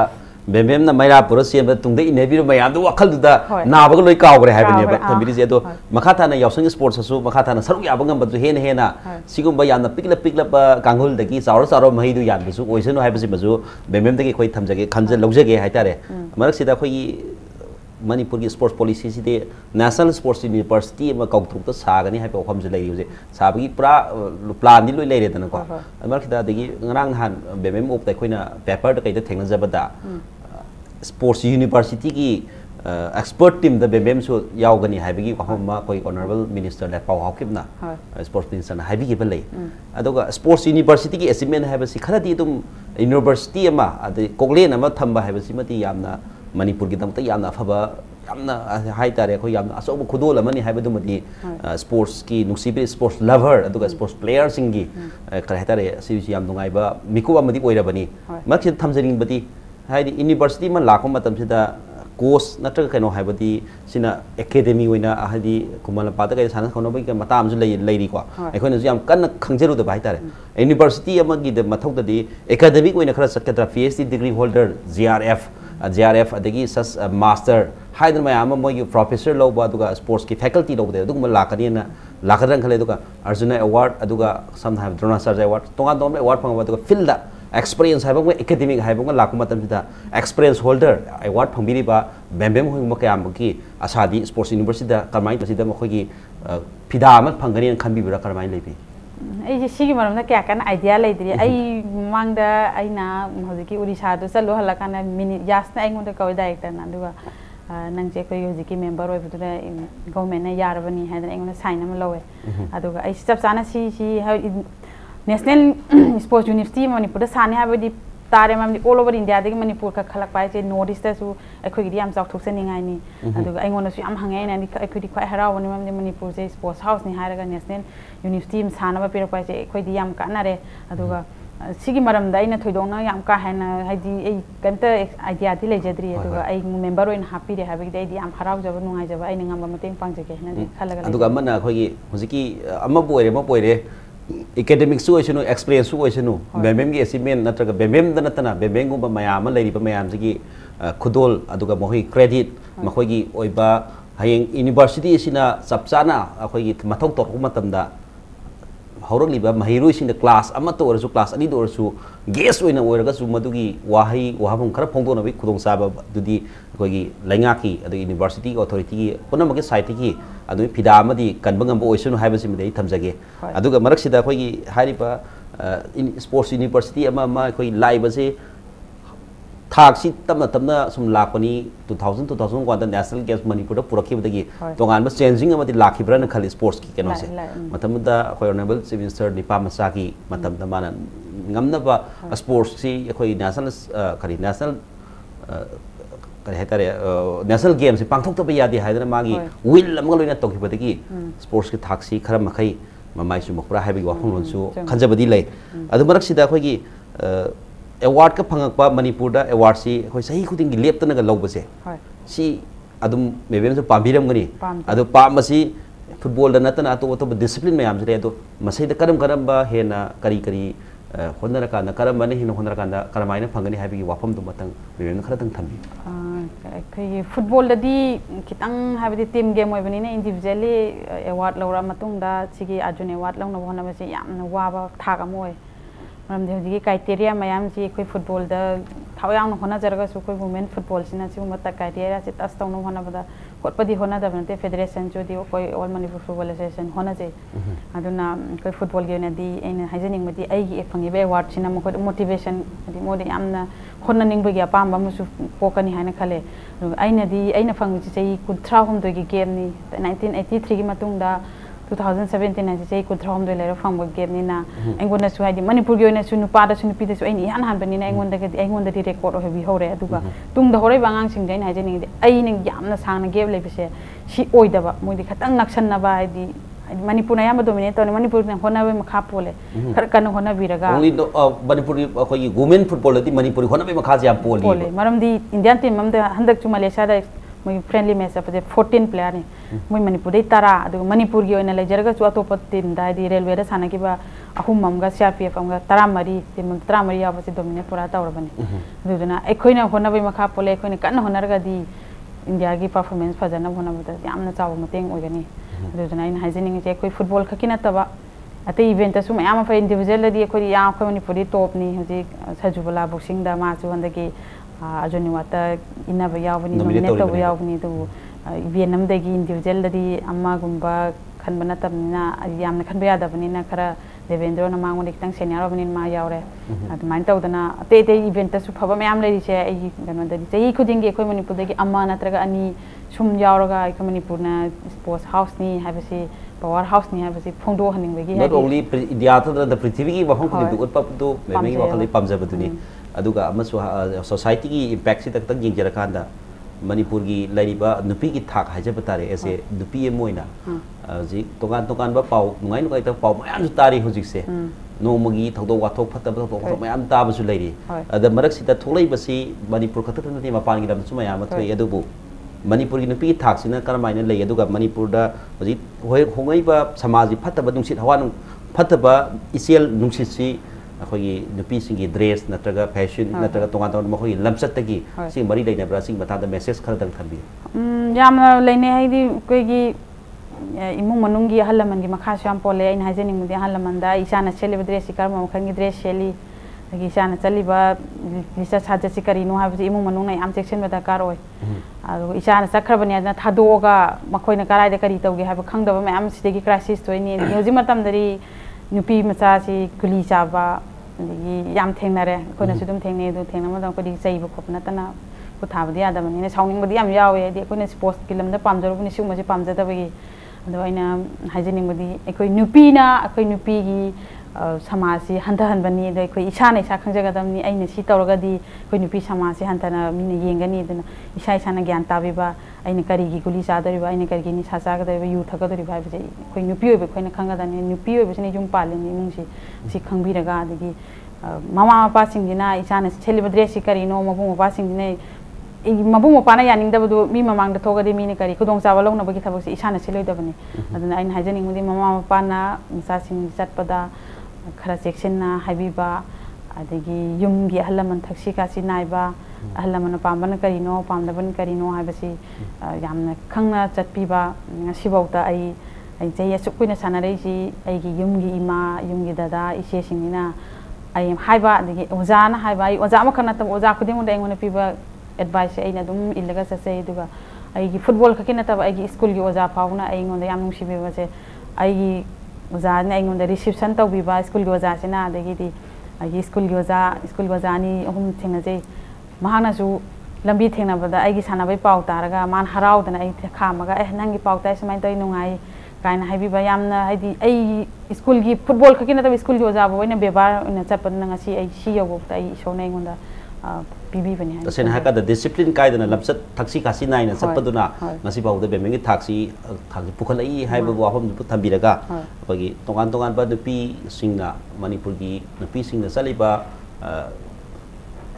ꯕꯦꯝꯕꯦꯝꯅ ꯃꯩꯔꯥ ꯄꯨꯔ ꯆꯦꯟꯕ ꯇꯨꯡꯗ ꯏꯟꯅꯕꯤꯔꯤꯕ ꯃꯌꯥꯝꯗꯨ ꯋꯥꯈꯜꯗꯨꯗ ꯅꯥꯕꯒ ꯂꯣꯏ ꯀꯥꯎꯈ꯭ꯔꯦ ꯍꯥꯏꯕꯅꯦꯕ ꯊꯝꯕꯤꯔꯤꯁꯦ ꯑꯗꯣ ꯃꯈꯥ ꯇꯥꯅ ꯌꯥꯎꯁꯪꯒꯤ ꯁ꯭ꯄꯣꯔꯠꯁꯁꯨ ꯃꯈꯥ ꯇꯥꯅ ꯁꯔꯨꯛ ꯌꯥꯕ ꯉꯝꯕꯗꯨ ꯍꯦꯟꯅ ꯁꯤꯒꯨꯝꯕ ꯌꯥꯝꯅ ꯄꯤꯛꯂꯞꯄ ꯀꯥꯡꯈꯨꯜꯗꯒꯤ ꯆꯥꯎꯔ ꯃꯍꯩꯗꯨ ꯌꯥꯟꯕꯁꯨ ꯑꯣꯏꯁꯅꯨ ꯍꯥꯏꯕꯁꯤꯃꯁꯨ ꯕꯦꯝꯕꯦꯝꯗꯒꯤ ꯑꯩꯈꯣꯏ ꯊꯝꯖꯒꯦ ꯂꯧꯖꯒꯦ ꯍꯥꯏꯇꯥꯔꯦ ꯃꯔꯛꯁꯤꯗ ꯑꯩꯈꯣꯏꯒꯤ ꯃꯅꯤꯄꯨꯔꯒꯤ ꯁ꯭ꯄꯣꯔꯠꯁ ꯄꯣꯂꯤꯁꯤꯁꯤꯗꯤ ꯅꯦꯁꯅꯦꯜ ꯁ꯭ꯄꯣꯔꯠꯁ ꯌꯨꯅꯤꯚꯔꯁꯤꯇꯤ ꯑꯃ ꯀꯧꯊꯣꯛꯇ ꯁꯥꯒꯅꯤ ꯍꯥꯏꯕ ꯋꯥꯐꯝꯁꯨ ꯂꯩꯔꯤ ꯍꯧꯖꯤꯛ ꯁꯥꯕꯒꯤ ꯄꯨꯔꯥ ꯄ꯭ꯂꯥꯟꯗꯤ ꯂꯣꯏ ꯂꯩꯔꯦꯗꯅꯀꯣ ꯃꯔꯛꯁꯤꯗ ꯑꯗꯒꯤ ꯉꯔꯥꯡ ꯅꯍꯥꯟ ꯕꯦꯝꯕꯦꯝ ꯑꯣꯞꯇ ꯑꯩꯈꯣꯏꯅ ꯄꯦꯄꯔꯗ ꯀꯩꯗ ꯊꯦꯡꯅꯖꯕꯗ स्पोर्ट्स यूनिवर्सिटी की एक्सपर्ट टीम द बेबेमसु यावगनी हाइबगी वहामा कोई ऑनरेबल मिनिस्टर ले पाव हाउकिबना स्पोर्ट्स मिनिस्टर ना हाइबगी बले अदोगा स्पोर्ट्स यूनिवर्सिटी की अचीवमेंट हाइबसी खरादी तुम यूनिवर्सिटी अमा अदे कोगलेन अमा थंबा हाइबसी मति यामना मणिपुर की दमता यामना फबा यामना हाइतारे खो यामना असोब खुदोल अमनी हाइबदुमति स्पोर्ट्स की नुसीबे स्पोर्ट्स लवर अदोगा स्पोर्ट्स प्लेयर सिंगी खराइतारे सिबि याम नुंगाइबा मिको अमदि ओइरबनी मखि थमजरिंबदी हाइदि यूनिवर्सिटी में लाखो मतमसिदा कोर्स नत्रग कनो हाइबदी सिना एकेडमी ओइना हाइदि कुमल पाता कय साना खनोबई के मतामजु लेरी को अखोइनजु याम कन्न खंगजरु द बाइतारे यूनिवर्सिटी अमगी द मथौददी एकेडमिक ओइना खरा सकतरा पीएचडी डिग्री होल्डर जीआरएफ अदगी सस मास्टर हाइदर मयाम मोगी प्रोफेसर लोबा दुगा स्पोर्ट्स की फैकल्टी लोबदे दुगम लाकनिना लाकरन खले दुगा अर्जुना अवार्ड अदुगा सम हाइब द्रोणाचार्य अवार्ड तोंगा तोंगा अवार्ड फंगबा दुगा फील्ड एक्सपीरियंस है एकेडमिक है लाख एक्सपीरियंस होल्डर अवार्ड फंबी बेम्बेम क्या आसादी स्पोर्ट्स यूनिवर्सिटी कमाई फिदा फंगनी खनबीबरा कमाई लेबी क्या आइडिया लेद्री मांगी उड़ीसा चलो हल्लाकान मिनी यासना कौ डायरेक्टरना नंगे अखोई मेम्बर गवर्नमेंट यारबनी है साइन लवे चप चाना नेशनल स्पोर्ट्स यूनिवर्सिटी मणिपुर साने हाबदी तारे मामदी ऑल ओवर इंडिया दे मणिपुर का खलक पाइचे नॉर्थ ईस्ट सु अखोइदी याम चाउथोक्सनिंगाइनी अदुगा अइंगोनसु याम हंगाइनानी अखोइदी ख्वाइ हरावनी मामदी मणिपुर से स्पोर्ट्स हाउस नि हारगा नेशनल यूनिवर्सिटी म सानबा पिरक पाइचे अखोइदी याम कानारे अदुगा सिगी मरमदा अइना थोइदोंना याम का हैना हाइदी ए कंता आइडिया दि लेजद्री अदुगा अइ मेंबर ओइन हापी रे हाबगी दे याम हरावजबा नुंगाइजबा अइना ngamba mateng pangjage hena khalaga अदुगा मना अखोइगी हुजिकी अमा बोइरे एकेडमिक्स एक्सपीरियंस बेम्बेम की अचीवमेंट नत्रग बेम्बेम नतना बेम्बेम गुब मयाम लेरिबा मयाम की खुदोल अदुगा मोहि क्रेडिट मखोगी ओइबा हयेंग यूनिवर्सिटी सिना चपचाना अखोगी मथौ तोरक मतमदा हौरगलिबा महिरुसिंग क्लास अमा तो ओरसु क्लास अनि दोरसु गेस्ट ओइना ओरगसु मदुगी वाहई वाहबम खरा फोंदोनबी खुदोंग साबा दुदी अखोगी लैंगाकी अदु यूनिवर्सिटी अथॉरिटी की पुनमगे साइट की अदु फिदा अमदी कनबंगम ओइसनु हाइबसिमदे थमजगे अदुगा मरकसिदा अखोगी हारिबा स्पोर्ट्स यूनिवर्सिटी अमा अखोई लाइबसे थाकसी तमना सुम लापनी 2001 नेशनल गेम्स मणिपुर पुरखिबदगी तोगान चेंजिंग अमदी लाखिब्रन खली स्पोर्ट्स की केनो से मतमदा अखोई ऑनरेबल चीफ मिनिस्टर निपा मसा की मतमदा माना ngамнaba स्पोर्ट्स सी अखोई नेशनल खरी नेशनल करी हेतारे नेशनल गेम्स से पांथोक्तब यादे हाइदना मागी विल अमगा लोइना तोखिबदगी स्पोर्ट्स की थाकसी खरा मखै ममाइसु मखरा हाइबगी वाफंलोनसु खंजबदी लै अदु मरकसिदा अखोई अवार्ड का फंगकपा मणिपुर अवार्ड से अखोई सही खुदिंग लेप्तनगा लौबसे सी अदुम बेबेम से पाबिरमगनी अदु पामसी फुटबॉल नतना तो डिसिप्लिन मयाम से अदु मसैदा करम हेना करी होनरकान करमने हिन होनरकान करमाइना फंगनी हाइबगी वाफम दु मतंग बेबेम खरतंग थम्बी फुटबॉल ददी खितंग हाइबदी टीम गेम ओइबनिना इंडिविजुअली अवार्ड लौरा मतुंगदा सिगी अर्जुन अवार्ड लौना होनबसे यामना वाबा थागा मोय मरमदे होजिगी क्राइटेरिया मयाम जी कोई फुटबॉल द थावयां होना जरगसु कोई वुमेन फुटबॉल सिना छि मत क्राइटेरिया से टच तौनो होनबदा कोटपदी होना दबनते फेडरेशन जो दी कोई ऑल मणिपुर फुटबॉल एसोसिएशन होना जे अदुना कोई फुटबॉल गेना दी एना हाइजनिंग मदी एगी फंगिबे अवार्ड सिना मको मोटिवेशन दी मोदे यामना होना निंगबगी अपाम बमुसु पोकनी हाइना खले आइना फंगि चाहिँ 13 गी गेम नि 1983 गी मतुंगदा 2017 ना से कुथ्रम दो लेरो फंग गेम नि ना एंगोना सु हाइदि मणिपुर गी ओइना सु नुपा द सु नुपि द सु आइनि यान हानबनि ना एंगोन द रेकॉर्ड होबि होरे अदुगा तुंग द होरै बांगांग सिंग दैन हाइजनि आइनि यामना सांना गेम लेबिसे सि ओइदबा मोइदि खतंग नक्सनबा हाइदि Manipur na yamba dominate to Manipur na hona be makha pole khar kan hona biraga only Manipur khoi women football di Manipur hona be makha jam pole maram di Indian team mam da handak chu Malaysia da moi friendly match apade 14 player ni moi Manipur dei tara adu Manipur gi oina lejarga chu atop team da di railway da sana ki ba ahum mam ga CRPF am ga tara mari team tara mari ya ba si dominate pura ta urabani adu duna ekhoina hona be makha pole ekhoina kan hona ga di India ki performance fajana hona ba yamna chaw mateng oigani adu duna in haijening je koi football khakina taba ate event su mayam fa individual di khoi ya khoi Manipur di top ni hoji sajubala boxing da ma chu handa ki Arjuna wata ina ba yawani nominate to yawani to Vietnam dagi individual dadi amma gumba khan bana tamna yamna khan ba yada bani na khara Devendra na mangu dik tang senior bani ma yawre admain to dana te event su phaba mayam le che ai gano dadi chei khudingi khoi Manipur dagi amma natraga ani sum yawraga ai Manipur na sports house ni habasi power house ni habasi phongdo haning bagi not only India the prithvi ki wafang khudi ut pap to me wakali pamjabaduni aduga amasu society ki impact si tak jingjarakanda Manipur gi lariba nupi ki thak hajaba tare ase nupi emoina ji tokan ba pau ngai nukai ta pau mayam tari hojik se no magi thogdo wathok phataba thogdo mayam ta basu lairi ada marak sita tholai basi Manipur khatatna ni mapan gi dam suma yam thoi adubu Manipur gi nupi thak sina karamaina lei aduga Manipur da hoji hoi hongai ba samaji phataba nungsit hawan phataba isiel nungsit si khoi nupi singi dress natraga fashion natraga tongan makhoi lamsat tagi sing mari leina bra sing mata da message khar dang thambi yamna leine haidi koi gi imung manung gi halaman gi makha syam pole in haijening mudi halaman da isana cheli dress sikar ma khan gi dress cheli gi isana chali ba lisa chaja sikari no ha imung manung na am section bada kar oi adu isana sakhar bani na thadoga makhoi na karai da kari tawgi ha khangda ba am sidegi crisis toy ni hoji matam dari nupi macha si guli chaba yam thengnare koina sudum thengne du thengna ma dang padi chai bu khopna tana ku thabadi ada mani ne sauning badi yam yawe de koina sports kilam da pamjaro bani sum ma ji pamja da bagi ado aina haijening badi ekoi nupi na ekoi nupi gi samasi hanta han bani da ekoi isa na isa khangja ga dam ni aina si tawraga di ekoi nupi samasi hanta na mini yengani dana isa isa na gyan tabi ba aina kari gi guli cha dari ba aina kari gi ni sa cha ga dari ba yu thaga dari ba bi ekoi nupi obe koina khanga da ni nupi obe sini jum pal ni mung si khangbi raga dagi mama mapa singina isana cheliba dress kari no mabung mapa singine mabung mapa na yaning da bu mi mamang da thoga de mi ne kari khudong chawa long na bagi thabak si isana cheloi da bani aduna ain haijening mudi mama mapa na misa sing chatpada khara section na haibiba adagi yum gi halaman thakshi ka si naiba halaman pamban kari no pamdaban kari no habasi yamna khangna chatpiba ngasi bauta ai jai asukuna sanare si ai gi yum gi ima yum gi dada ise singina I am haiba the Ozana haiba Ozamakana Oza Kudim and people advice in a dum illegal say duga. I football kakinata I school Oza Pauna I on the young she was I Ozana on the reception to be by school Ozasina the giddy I school Ozani home thing Mahana Zoo Lambi thing about the Agisana by Pau Taraga man harau than I Kamaga Nangi Pau Tasman Nungai kind haibi bayamna haidi ai school gi football khakina ta school gi oja bo ina bebar ina chapan na ngasi ai si yogo ta ai shonai ngonda bb bani ha sen haka da discipline kai dana lapsat thaksi kasi nai na chapaduna ngasi baw da bemeng thaksi pukhalai haiba wa hom pu thambiraga bagi tongan ba nupi singna Manipur gi nupi singna saliba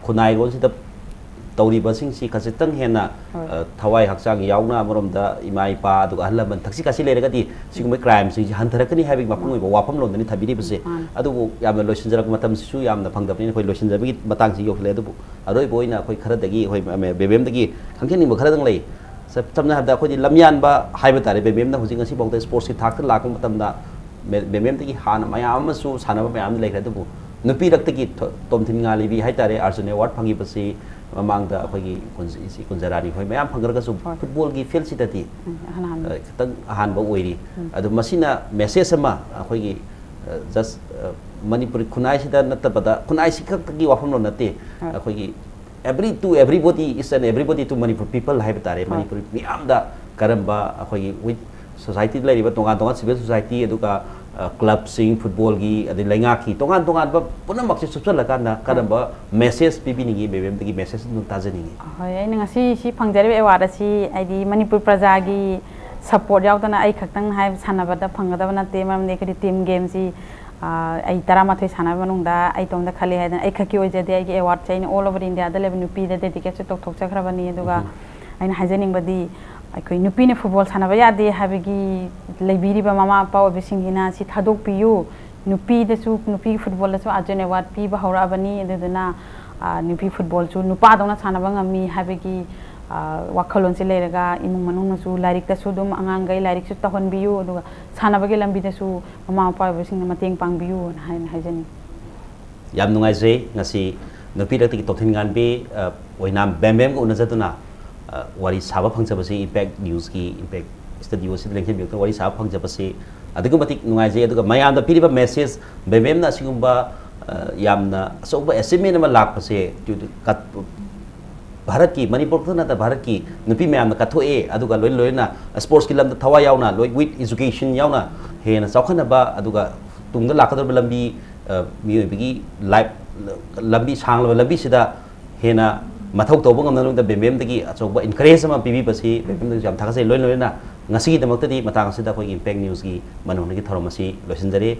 khunai gon si da tawriba sing si kasitang hena thawai hakchang yauna maromda imai pa adu ahalaman thaksi kasi lerega di sigumai crime si hantarakani habi mapung ba wafam lon dani thabiri bse adu yamna losinjarak matam su yamna phangdapni khoi losinjabagi matang si yokhle adu aroi boina khoi khara dagi khoi bebem dagi khangkeni ba khara dang lei samna habda khoi lamyan ba haiba tare bebem na hujing asi bongta sports si thak lak matam da bebem dagi hana mayam su sanaba mayam lekhre adu nupi raktagi tomthin ngali bi haitare Arjuna Award phangi basi mamang da khoi si kunjarani khoi mayam phangarga su football gi field si tati tang han ba oiri adu masina message ama khoi gi just Manipur khunai si da natabada khunai si khak gi wafam lo nate khoi gi everybody is an everybody to Manipur people hai batare Manipur miyam da karamba khoi gi with society lai ba tongan civil society eduka club sing football gi adi lainga ki tongan ba punamak si subsal la kana karamba message bibini gi bebem gi message nu tajani gi hoi ai ngasi si phangjari award si ai di Manipur praja gi support yaudana ai khaktang hai sanabada phangada na te mam ne kadi team game si ai taramathoi sana manungda ai tongda khali hai ai khaki oi jade ai award chain all over India da level nupi da dedicate tok thok chakhrabani aduga aina haijening badi ai nupi ne football sanaba yade habigi leibiri ba mama pa obisingina si thadok piyu nupi da su nupi football da su Arjuna award pi ba hora bani aduna nupi football su nupa dona sanaba ngami habigi wakhalon se lerega imung manung na su lairik ta su dum angang gai lairik su tahon biyu aduga sanaba ge lambi da su mama pa obising na mateng pang biyu hain haijening yam nungai je ngasi nupi da ti tokhin gan be Oinam Bembem ko unajatuna wari saba phangchabasi impact news ki impact studio si lengkhe bi wari saba phangchabasi adugu matik nungai je aduga mayam da piriba message Bembem na singumba yamna soba achievement ma lakpase kat Bharat की मणिपुर ना भारत की नुपी ma'am कथोए अदुगा लोय लोयना sports की lambda थवा यावना लोय with education यावना हेना चौखनबा अदुगा तुंग लाखदर लंबी मियोबिगी life लंबी सांगलब लंबी सिदा हेना मथौ तोब ngam da Bembem dagi achogba encourage ma pibi basi Bembem da jam thakase loy loyna ngasi gi damakta di matang sida koi impact news gi manung gi tharomasi losinjare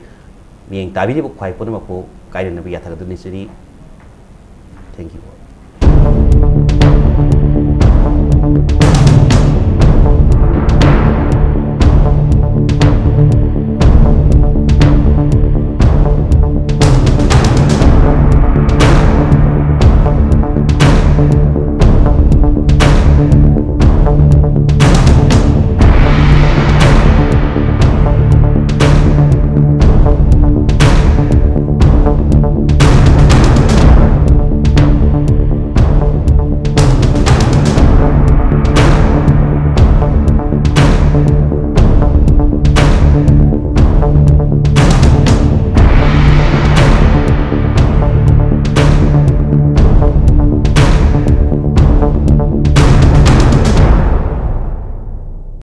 mieng tabiri bu khwai pon ma ko kairena bi yathak du ni siri thank you